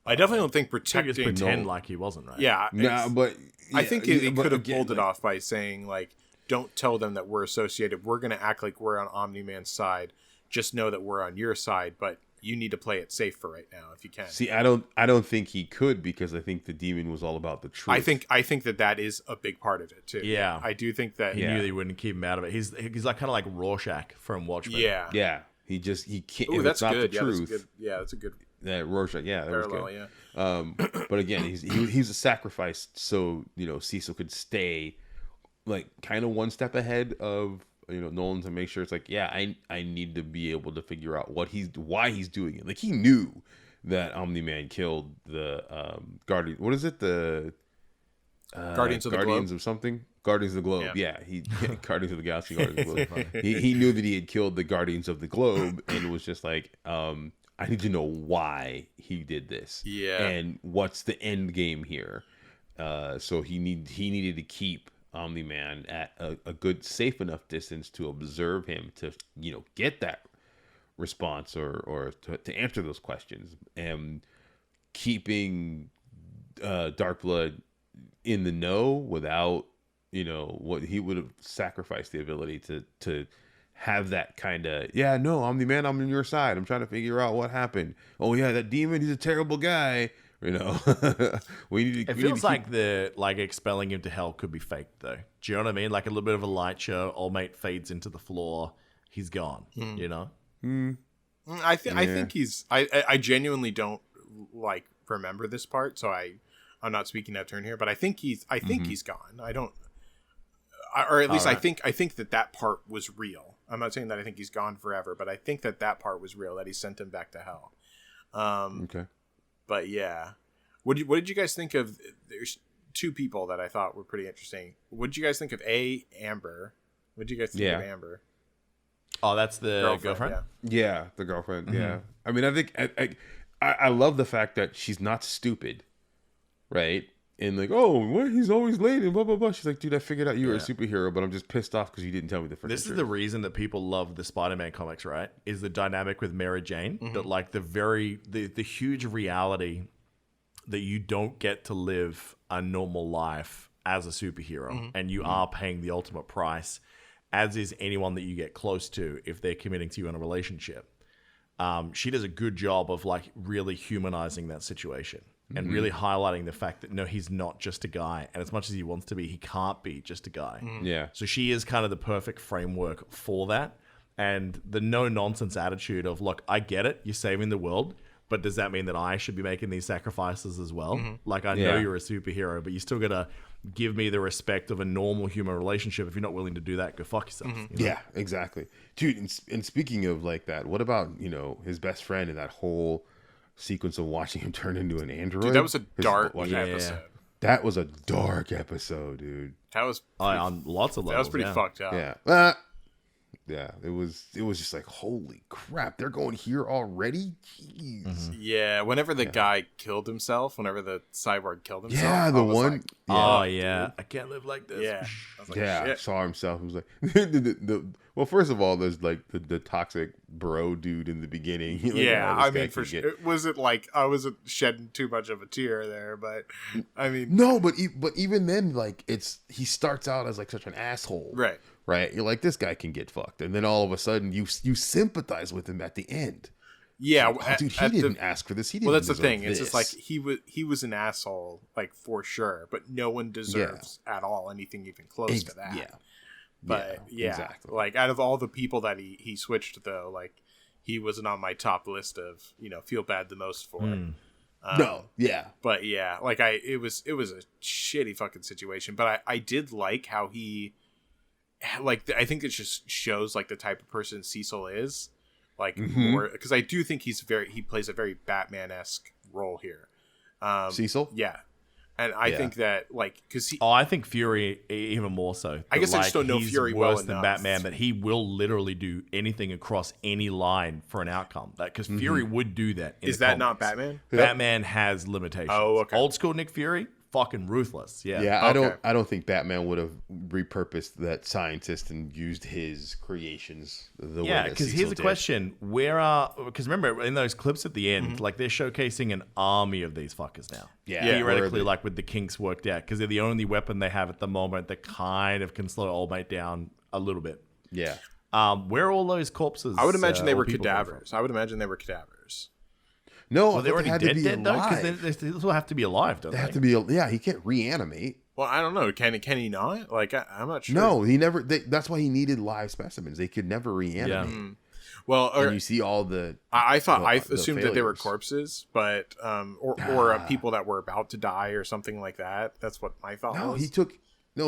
I definitely don't think protecting. Just pretend like he wasn't, right? Yeah, nah, but I think he but could have again, pulled it off by saying like, "Don't tell them that we're associated. We're going to act like we're on Omni-Man's side. Just know that we're on your side, but you need to play it safe for right now if you can." See, I don't think he could, because I think the demon was all about the truth. I think that is a big part of it too. Yeah. I do think that. He knew that he wouldn't keep him out of it. He's like kind of like Rorschach from Watchmen. Yeah. Yeah, he can't. Ooh, if that's it's not good. the Yeah, truth, that's good. Yeah, that's a good that Rorschach. Yeah, that parallel. was good. Yeah. But again, he's a sacrifice, so Cecil could stay like kind of one step ahead of Nolan, to make sure it's like, yeah, I need to be able to figure out why he's doing it. Like he knew that Omni-Man killed the Guardian. What is it? The Guardians of the Globe? of something. Guardians of the Globe. Yeah. He Guardians of the Galaxy. Guardians of the Globe. he knew that he had killed the Guardians of the Globe, and it was just like, I need to know why he did this. Yeah. And what's the end game here? So he needed to keep Omni-Man at a good, safe enough distance to observe him, to get that response or to answer those questions, and keeping Dark Blood in the know without what he would have sacrificed the ability to have that kind of, yeah, no, Omni-Man, I'm on your side, I'm trying to figure out what happened. Oh yeah, that demon, he's a terrible guy. We need to. It feels like expelling him to hell could be faked, though. Do you know what I mean? Like a little bit of a light show. Old mate fades into the floor. He's gone. I think he's. I genuinely don't remember this part, so I'm not speaking out of turn here. But I think he's. I think he's gone. I don't. Or at least I think that part was real. I'm not saying that I think he's gone forever, but I think that part was real. That he sent him back to hell. Okay. But yeah, what did you guys think of? There's two people that I thought were pretty interesting. What did you guys think of Amber? What did you guys think of Amber? Oh, that's the girlfriend? Yeah, the girlfriend. Mm-hmm. Yeah. I mean, I think I love the fact that she's not stupid, right? And like, oh, what? He's always late and blah blah blah. She's like, dude, I figured out you were a superhero, but I'm just pissed off because you didn't tell me the freaking This is truth. the reason that people love the Spider-Man comics, right? Is the dynamic with Mary Jane, that like the huge reality that you don't get to live a normal life as a superhero, and you are paying the ultimate price, as is anyone that you get close to if they're committing to you in a relationship. She does a good job of like really humanizing that situation. And really highlighting the fact that, no, he's not just a guy. And as much as he wants to be, he can't be just a guy. Yeah. So she is kind of the perfect framework for that. And the no-nonsense attitude of, look, I get it. You're saving the world. But does that mean that I should be making these sacrifices as well? Like, I know you're a superhero, but you still got to give me the respect of a normal human relationship. If you're not willing to do that, go fuck yourself. You know? Yeah, exactly. Dude, and speaking of like that, what about, his best friend in that whole sequence of watching him turn into an android? Dude, that was a dark episode. That was a dark episode, dude. That was on lots of levels. That was pretty fucked up. Yeah. Yeah, it was just like, holy crap, they're going here already? Jeez. Yeah, whenever the guy killed himself, whenever the cyborg killed himself. Yeah, the one. Like, oh, yeah. I can't live like this. Yeah. I was like, shit. Saw himself. He was like, well, first of all, there's like the toxic bro dude in the beginning. Like, yeah, I mean, for sure. Was it like, I wasn't shedding too much of a tear there, but I mean. No, but even then, like, he starts out as like such an asshole. Right. Right? You're like, this guy can get fucked. And then all of a sudden, you sympathize with him at the end. Yeah. Like, oh, dude, he didn't ask for this. He didn't. Well, that's the thing. This. It's just like he was an asshole, like, for sure. But no one deserves at all anything even close to that. Yeah. But yeah, exactly. Like, out of all the people that he switched, though, like, he wasn't on my top list of, feel bad the most for. No, yeah. But yeah, like it was a shitty fucking situation, but I did like how he, like, I think it just shows like the type of person Cecil is, like, more, because I do think he plays a very Batman-esque role here. Cecil? Yeah. And I think that, like, because he... I think Fury even more so. I guess I just don't know Fury well enough. He's worse than Batman, but he will literally do anything across any line for an outcome. Because Fury would do that in Is that not Batman? Batman has limitations. Oh, okay. Old school Nick Fury, fucking ruthless. Yeah. Yeah, Okay. I don't think Batman would have repurposed that scientist and used his creations the way that because Cecil here's the did. question: because remember in those clips at the end, like they're showcasing an army of these fuckers now. Yeah, Theoretically, like with the kinks worked out, because they're the only weapon they have at the moment that kind of can slow old mate down a little bit. Yeah. Where are all those corpses? I would imagine they or were people come from? cadavers. No, Well, they're already had to be dead though, alive. because they still have to be alive, don't They they? have to be. Yeah, he can't reanimate. Well, I don't know. Can he not? Like, I'm not sure. No, he never. That's why he needed live specimens. They could never reanimate. Yeah. Well, And you see all the. I thought I the assumed that they were failures. corpses, but or people that were about to die or something like that. That's what my thought No, was.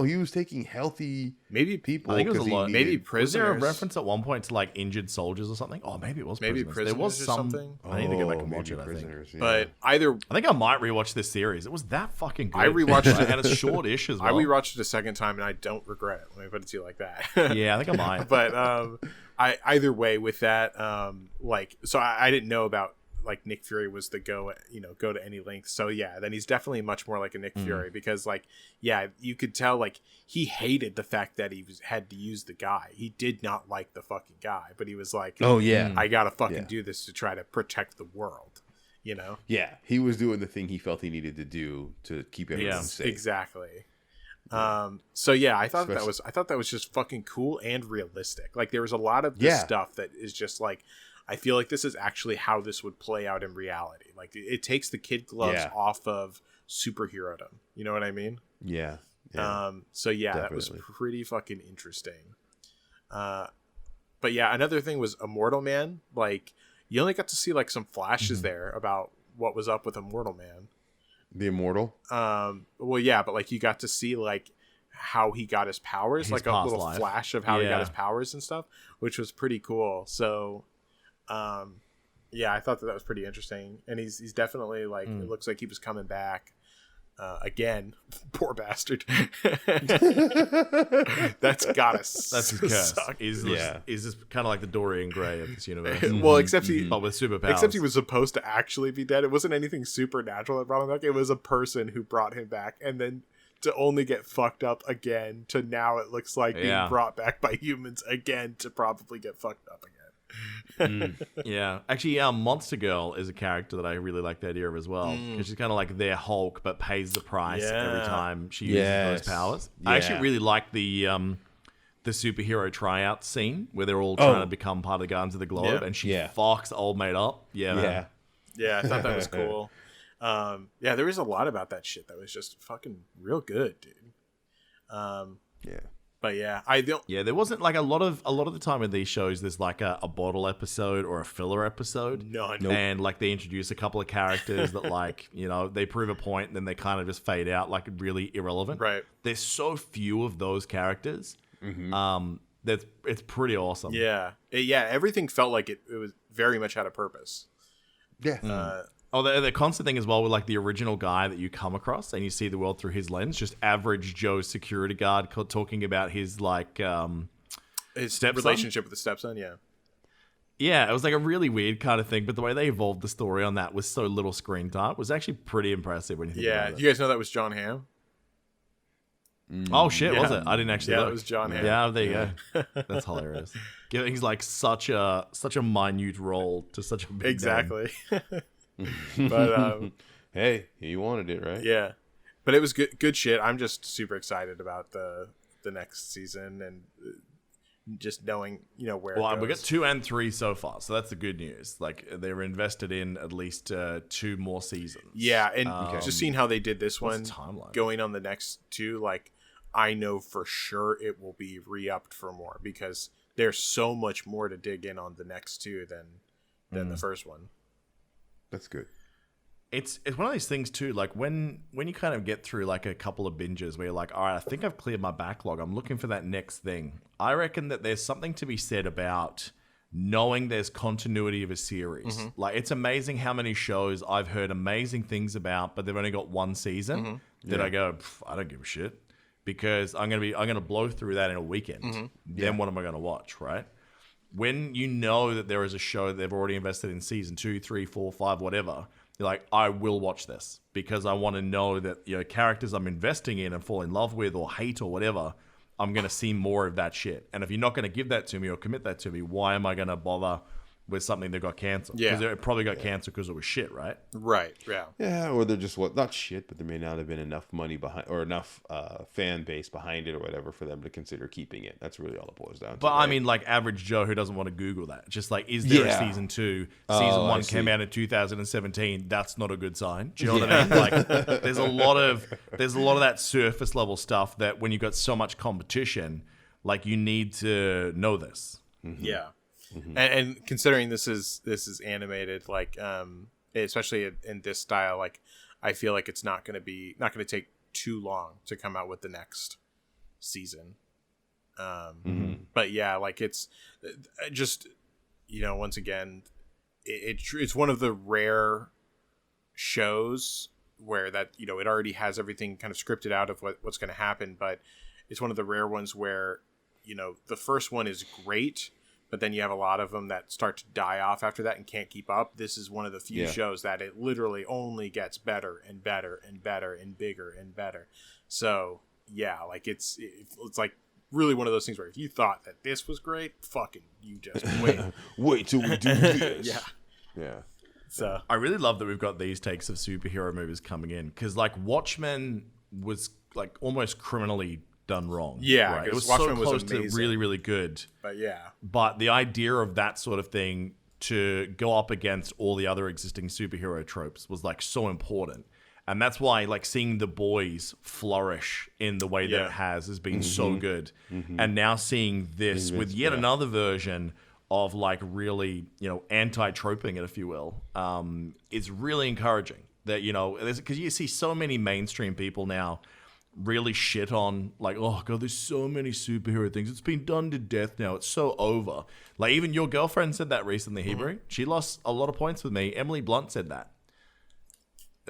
he was taking healthy Maybe people. I think it was 'cause a he lot. needed- maybe Was there a prisoners. reference at one point to like injured soldiers or something? Oh, maybe it was prisoners. There was or some. something. I need to go back and maybe watch it. I think. prisoners, yeah. But either I think I might rewatch this series. It was that fucking good. I rewatched it. and it's short-ish as I well. rewatched it a second time and I don't regret it. Let me put it to you like that. Yeah, I think I might. But I either way with that, like, so I didn't know about like Nick Fury was the go to any length. So yeah, then he's definitely much more like a Nick Fury, because like, yeah, you could tell like he hated the fact that he had to use the guy. He did not like the fucking guy, but he was like, Oh yeah, I gotta fucking Yeah. do this to try to protect the world, yeah. He was doing the thing he felt he needed to do to keep everyone Yeah, safe. Exactly. So yeah, I thought Especially- that was just fucking cool and realistic. Like there was a lot of this stuff that is just like, I feel like this is actually how this would play out in reality. Like it takes the kid gloves off of superherodom. You know what I mean? Yeah. So yeah, that was Definitely. pretty fucking interesting. But yeah, another thing was Immortal Man. Like you only got to see like some flashes there about what was up with Immortal Man. The Immortal. Well, yeah, but like you got to see like how he got his powers, His like a past little life. flash of how he got Yeah. his powers and stuff, which was pretty cool. So, yeah, I thought that was pretty interesting. And he's definitely like, it looks like he was coming back again. Poor bastard. That's gotta That's his curse. suck. He's just kind of like the Dorian Gray of this universe. Well, except he But with superpowers. Except he was supposed to actually be dead. It wasn't anything supernatural that brought him back. It was a person who brought him back, and then to only get fucked up again, to now it looks like being brought back by humans again to probably get fucked up again. Yeah. Actually, Monster Girl is a character that I really like the idea of as well. Because she's kind of like their Hulk, but pays the price every time she uses those powers. I actually really like the superhero tryout scene where they're all trying to become part of the Guardians of the Globe, and she fucks old mate up. Yeah, man. Yeah, I thought that was cool. Yeah, there was a lot about that shit that was just fucking real good, dude. Yeah. But yeah, I don't. Yeah, there wasn't like a lot of the time in these shows. There's like a bottle episode or a filler episode. None. And like they introduce a couple of characters that like they prove a point and then they kind of just fade out like really irrelevant. Right. There's so few of those characters. That's it's pretty awesome. Yeah, everything felt like it was very much had a purpose. Yeah. Oh, the constant thing as well with like the original guy that you come across and you see the world through his lens, just average Joe security guard talking about his like His stepson? relationship with the stepson, yeah. Yeah, it was like a really weird kind of thing, but the way they evolved the story on that with so little screen time was actually pretty impressive when you think Yeah, about you guys know that was John Hamm? it. Oh shit, was it? I didn't actually Yeah, look. it was John Hamm. Yeah, there you go. That's hilarious. He's like such a minute role to such a big name. Exactly. But Hey, he wanted it, right? yeah, but it was good shit. I'm just super excited about the next season and just knowing where. Well, it we got goes. 2 and 3 so far, so that's the good news. Like they're invested in at least 2 more seasons. Yeah, and just seeing how they did this one, what's the timeline? going on the next 2, like I know for sure it will be re-upped for more because there's so much more to dig in on the next two than the first one. That's good. It's one of these things too, like when you kind of get through like a couple of binges where you're like, all right, I think I've cleared my backlog. I'm looking for that next thing. I reckon that there's something to be said about knowing there's continuity of a series. Mm-hmm. Like, it's amazing how many shows I've heard amazing things about, but they've only got one season Mm-hmm. that I go, I don't give a shit, because I'm gonna blow through that in a weekend. Mm-hmm. Then what am I gonna watch, right? When you know that there is a show that they've already invested in season 2, 3, 4, 5, whatever, you're like, I will watch this because I want to know that, you know, characters I'm investing in and fall in love with or hate or whatever, I'm going to see more of that shit. And if you're not going to give that to me or commit that to me, why am I going to bother with something that got canceled? Yeah. Because it probably got canceled because it was shit, right? Right. Yeah. Yeah, or they're just not shit, but there may not have been enough money behind or enough fan base behind it or whatever for them to consider keeping it. That's really all it boils down to. But right? I mean, like, average Joe who doesn't want to Google that. Just like, is there a season 2? Season 1 came out in 2017. That's not a good sign. Do you know what I mean? Like, there's a lot of that surface level stuff that when you've got so much competition, like, you need to know this. Mm-hmm. Yeah. Mm-hmm. And considering this is animated, like especially in this style, like I feel like it's not going to take too long to come out with the next season. But yeah, like it's just, you know, once again, it's one of the rare shows where that, you know, it already has everything kind of scripted out of what's going to happen, but it's one of the rare ones where, you know, the first one is great, but then you have a lot of them that start to die off after that and can't keep up. This is one of the few shows that it literally only gets better and better and better and bigger and better. So yeah, like it's like really one of those things where if you thought that this was great, fucking you just wait till we do this. Yeah. So I really love that we've got these takes of superhero movies coming in, because like Watchmen was like almost criminally done wrong. Yeah, right? It was Watchmen so close was amazing. to really, really good. But But the idea of that sort of thing to go up against all the other existing superhero tropes was like so important. And that's why like seeing The Boys flourish in the way that it has been so good. And now seeing this with yet another version of like really, you know, anti-troping it, if you will, is really encouraging. That, you know, because you see so many mainstream people now really shit on like, oh god, there's so many superhero things, it's been done to death now, it's so over. Like even your girlfriend said that recently, Hebrew. She lost a lot of points with me. Emily Blunt said that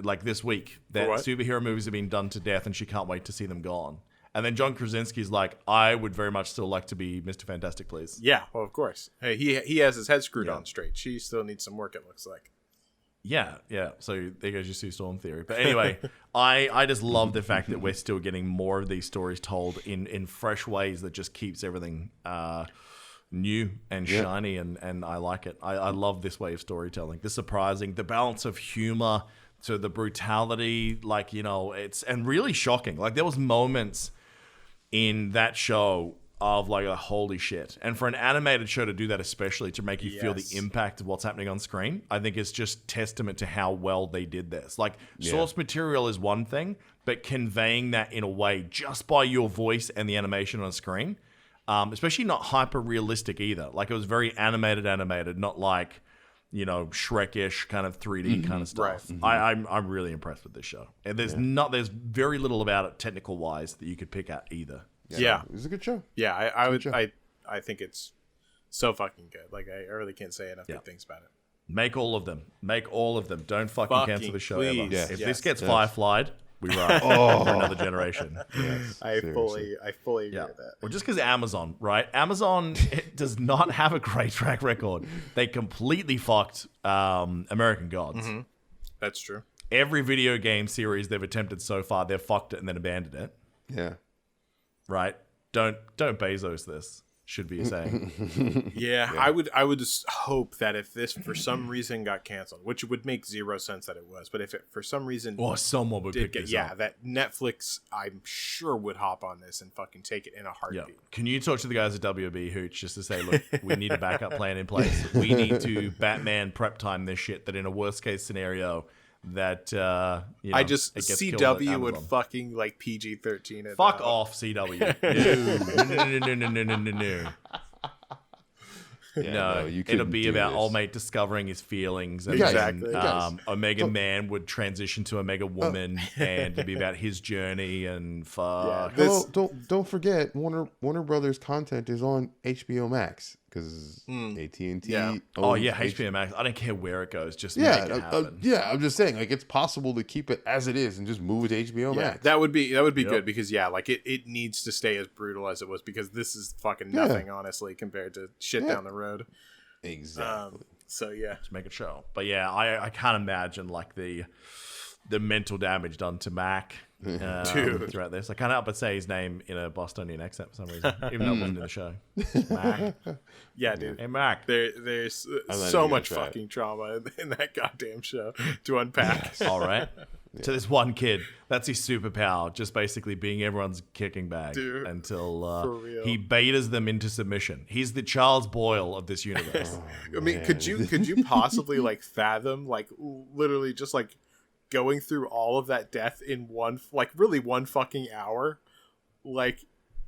like this week, that superhero movies have been done to death and she can't wait to see them gone. And then John Krasinski's like, I would very much still like to be Mr. Fantastic, please. Yeah, well, of course. Hey, he has his head screwed on straight. She still needs some work, it looks like. Yeah. So there goes your Sue Storm theory. But anyway, I just love the fact that we're still getting more of these stories told in fresh ways that just keeps everything new and shiny, and I like it. I love this way of storytelling. The surprising, the balance of humor to the brutality, like, you know, and really shocking. Like there was moments in that show of like, holy shit. And for an animated show to do that, especially to make you feel the impact of what's happening on screen, I think it's just testament to how well they did this. Like source material is one thing, but conveying that in a way just by your voice and the animation on screen, especially not hyper realistic either. Like it was very animated, not like, you know, Shrek-ish kind of 3D kind of stuff. Right. I'm really impressed with this show. And there's very little about it technical wise that you could pick out either. Yeah, it was a good show. Yeah, I think it's so fucking good. Like I really can't say enough good things about it. Make all of them. Don't fucking cancel the show ever. Yeah. If this gets fireflied, we ride for another generation. I fully agree with that. Well, just because Amazon, right? Amazon it does not have a great track record. They completely fucked American Gods. That's true. Every video game series they've attempted so far, they've fucked it and then abandoned it. Yeah. Right? Don't Bezos this, should be saying. Yeah, I would just hope that if this for some reason got canceled, which would make zero sense that it was, but if it for some reason someone would pick this up. that Netflix I'm sure would hop on this and fucking take it in a heartbeat. Yeah. Can you talk to the guys at WB Hooch just to say, look, we need a backup plan in place. We need to Batman prep time this shit, that in a worst case scenario that you know, I just it gets CW would fucking like PG-13 it. Fuck off, CW. No. No, it'll be about old mate discovering his feelings. And Exactly. then, Omega Man would transition to Omega Woman, and it'd be about his journey and fuck. Don't forget, Warner Brothers content is on HBO Max because AT&T. Yeah. HBO Max. I don't care where it goes. Just make it happen. I'm just saying, like, it's possible to keep it as it is and just move it to HBO Max. That would be good because like it needs to stay as brutal as it was, because this is fucking nothing, honestly, compared to shit down the road. Exactly. Just make it show. But I can't imagine like the mental damage done to Mac throughout this. I can't help but say his name in a Bostonian accent for some reason, even though it wasn't in the show. Mac. Yeah, dude. Hey, Mac. There's so much fucking trauma in that goddamn show to unpack. All right. To this one kid, that's his superpower, just basically being everyone's kicking bag until he betas them into submission. He's the Charles Boyle of this universe. I mean, could you possibly like fathom like literally just like going through all of that death in one fucking hour, like,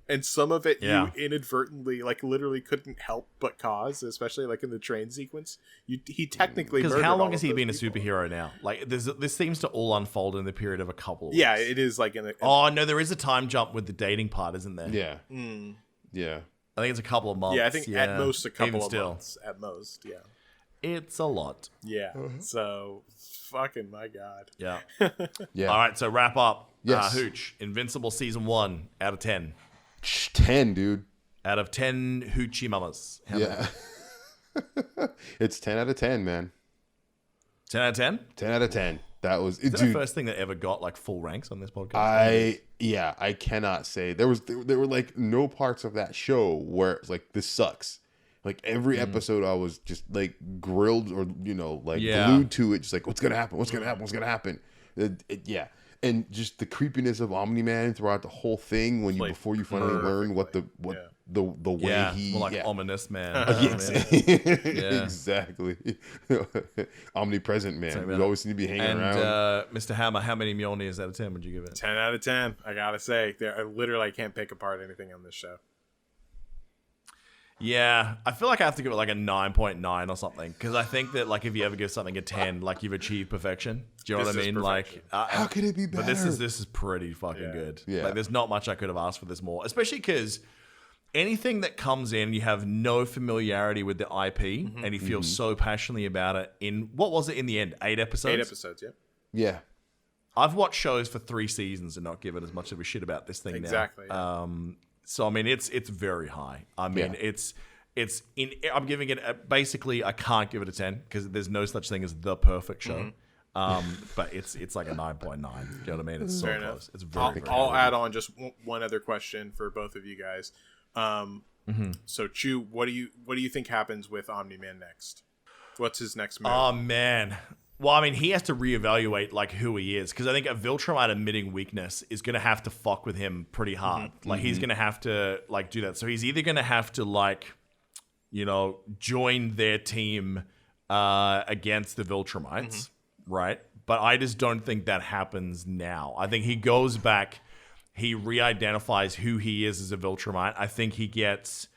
and some of it you inadvertently like literally couldn't help but cause, especially like in the train sequence. He technically, because how long has he been a superhero now? Like this seems to all unfold in the period of a couple of weeks. Yeah, it is like oh no, there is a time jump with the dating part, isn't there? Yeah. Yeah, I think it's a couple of months. Yeah, I think at most a couple of months at most. Yeah, it's a lot. Yeah. So fucking my god. Yeah. All right, so wrap up. Yes. Hooch, Invincible season 1 out of 10. 10, dude. Out of 10 hoochie mamas. It's 10 out of 10, man. 10 out of 10? 10 out of 10. That was the first thing that ever got like full ranks on this podcast. I cannot say there were like no parts of that show where it's like this sucks. Like every episode I was just like grilled or glued to it, just like what's gonna happen. And just the creepiness of Omni-Man throughout the whole thing before you finally learn what the way he ominous man. Exactly. Omnipresent man. We always seem to be hanging around. Mr. Hammer, how many Mjolnirs out of 10 would you give it? 10 out of 10. I gotta say, I can't pick apart anything on this show. Yeah, I feel like I have to give it like a 9.9 or something, because I think that like if you ever give something a 10, like you've achieved perfection. Do you know what I mean? Like, how could it be better? But this is pretty fucking good. Yeah. Like, there's not much I could have asked for this more, especially because anything that comes in, you have no familiarity with the IP, and you feel so passionately about it. In what was it in the end? 8 episodes. 8 episodes. Yeah. Yeah. I've watched shows for 3 seasons and not given as much of a shit about this thing exactly, now. Yeah. So I mean, it's very high. I mean, I'm giving it basically. I can't give it a 10 because there's no such thing as the perfect show. But it's like a 9.9. Do you know what I mean? It's so close. It's very. I'll add on just one other question for both of you guys. So Chew, what do you think happens with Omni-Man next? What's his next move? Oh man. Well, I mean, he has to reevaluate like who he is, because I think a Viltrumite admitting weakness is going to have to fuck with him pretty hard. Like he's going to have to like do that. So he's either going to have to like, join their team against the Viltrumites, right? But I just don't think that happens now. I think he goes back, he re-identifies who he is as a Viltrumite. I think he gets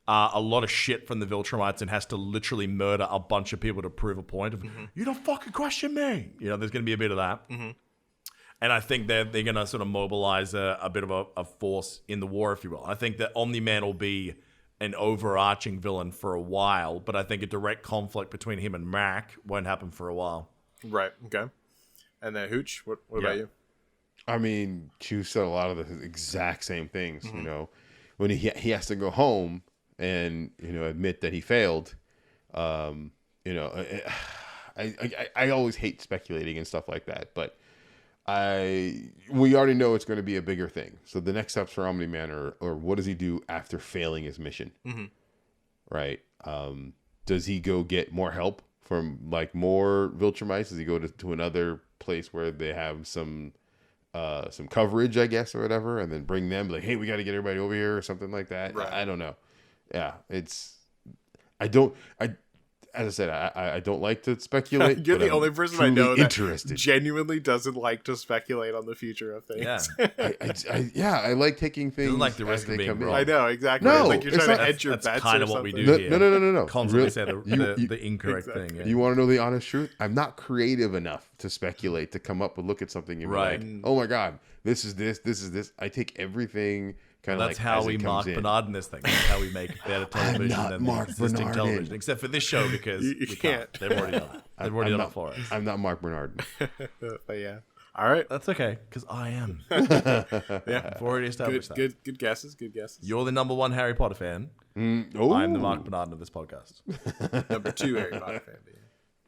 a lot of shit from the Viltrumites and has to literally murder a bunch of people to prove a point of, you don't fucking question me. There's going to be a bit of that. And I think they're going to sort of mobilize a bit of a force in the war, if you will. I think that Omni-Man will be an overarching villain for a while, but I think a direct conflict between him and Mac won't happen for a while. Right. Okay. And then Hooch, what about you? I mean, Q said a lot of the exact same things. When he has to go home and admit that he failed. I always hate speculating and stuff like that, but we already know it's going to be a bigger thing. So the next steps for Omni-Man or what does he do after failing his mission? Right? Does he go get more help from like more Viltrumites? Does he go to another place where they have some coverage, I guess, or whatever, and then bring them like, hey, we got to get everybody over here or something like that? Right. I don't know. Yeah, as I said, I don't like to speculate. You're but the I'm only person I truly know that interested. genuinely doesn't like to speculate on the future of things. Yeah. I like taking things. Doesn't like the as risk of they being come in. wrong. I know, exactly. No, like you're it's trying to not- hedge your That's bets kind or of what we something. do here. No. Constantly say the incorrect Exactly. thing. Yeah. You want to know the honest truth? I'm not creative enough to speculate, to come up and look at something and be Right. like, oh my God, this is this. I take everything kind of That's like how as we it Mark comes in. Bernard in this thing. That's how we make better television not than Mark the existing Bernard. television. Except for this show, because You we can't. They've already done it. They've already done it for us. I'm not Mark Bernard. But yeah. All right. That's okay, because I am. Yeah. I've already established that. Good guesses. Good guesses. You're the number one Harry Potter fan. Oh, I'm the Mark Bernard of this podcast. Number 2 Harry Potter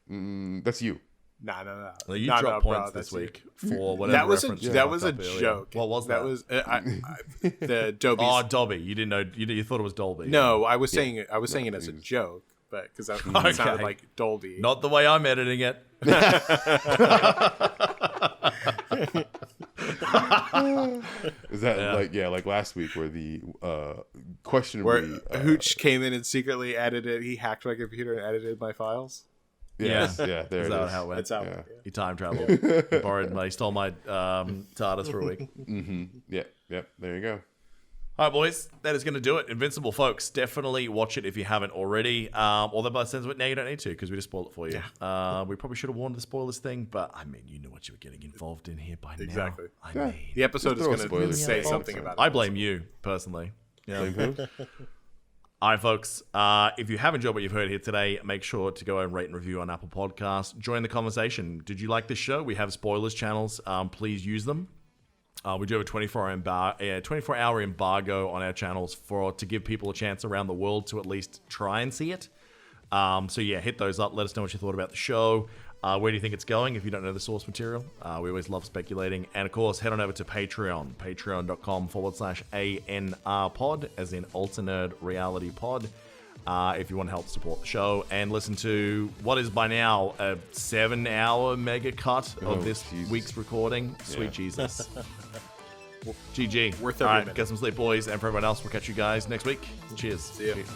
fan. That's you. No. Well, you No, dropped bro, points that's this you. week for whatever That was reference you that was a fucked up earlier. joke. What was that? That was the Dobby's. Oh, Dobby. You didn't know. You thought it was Dolby. No, I was saying it as a joke, but because it sounded like Dolby. Not the way I'm editing it. Is that like last week where the Where questionably Hooch came in and secretly edited. He hacked my computer and edited my files. there Is it that is. how it went? That's how. Yeah. He time traveled. He stole my TARDIS for a week. Yep. There you go. All right, boys, that is going to do it. Invincible, folks. Definitely watch it if you haven't already. Although by the sense of it, now you don't need to, because we just spoiled it for you. Yeah. We probably should have warned the spoilers thing, but I mean, you knew what you were getting involved in here by Exactly. now. Yeah. The episode is Throw going to spoilers say in. something about it. I blame you, personally. Yeah. Blame who? All right, folks. If you have enjoyed what you've heard here today, make sure to go and rate and review on Apple Podcasts. Join the conversation. Did you like this show? We have spoilers channels. Please use them. We do have a 24-hour embargo on our channels to give people a chance around the world to at least try and see it. So yeah, hit those up. Let us know what you thought about the show. Where do you think it's going if you don't know the source material? We always love speculating. And of course, head on over to Patreon, patreon.com/ANRPod, as in Alternate Reality Pod, if you want to help support the show and listen to what is by now a 7-hour mega cut of this week's recording. Sweet Jesus. GG. Worth All every right, minute. get some sleep, boys. And for everyone else, we'll catch you guys next week. Cheers. See ya. Cheers.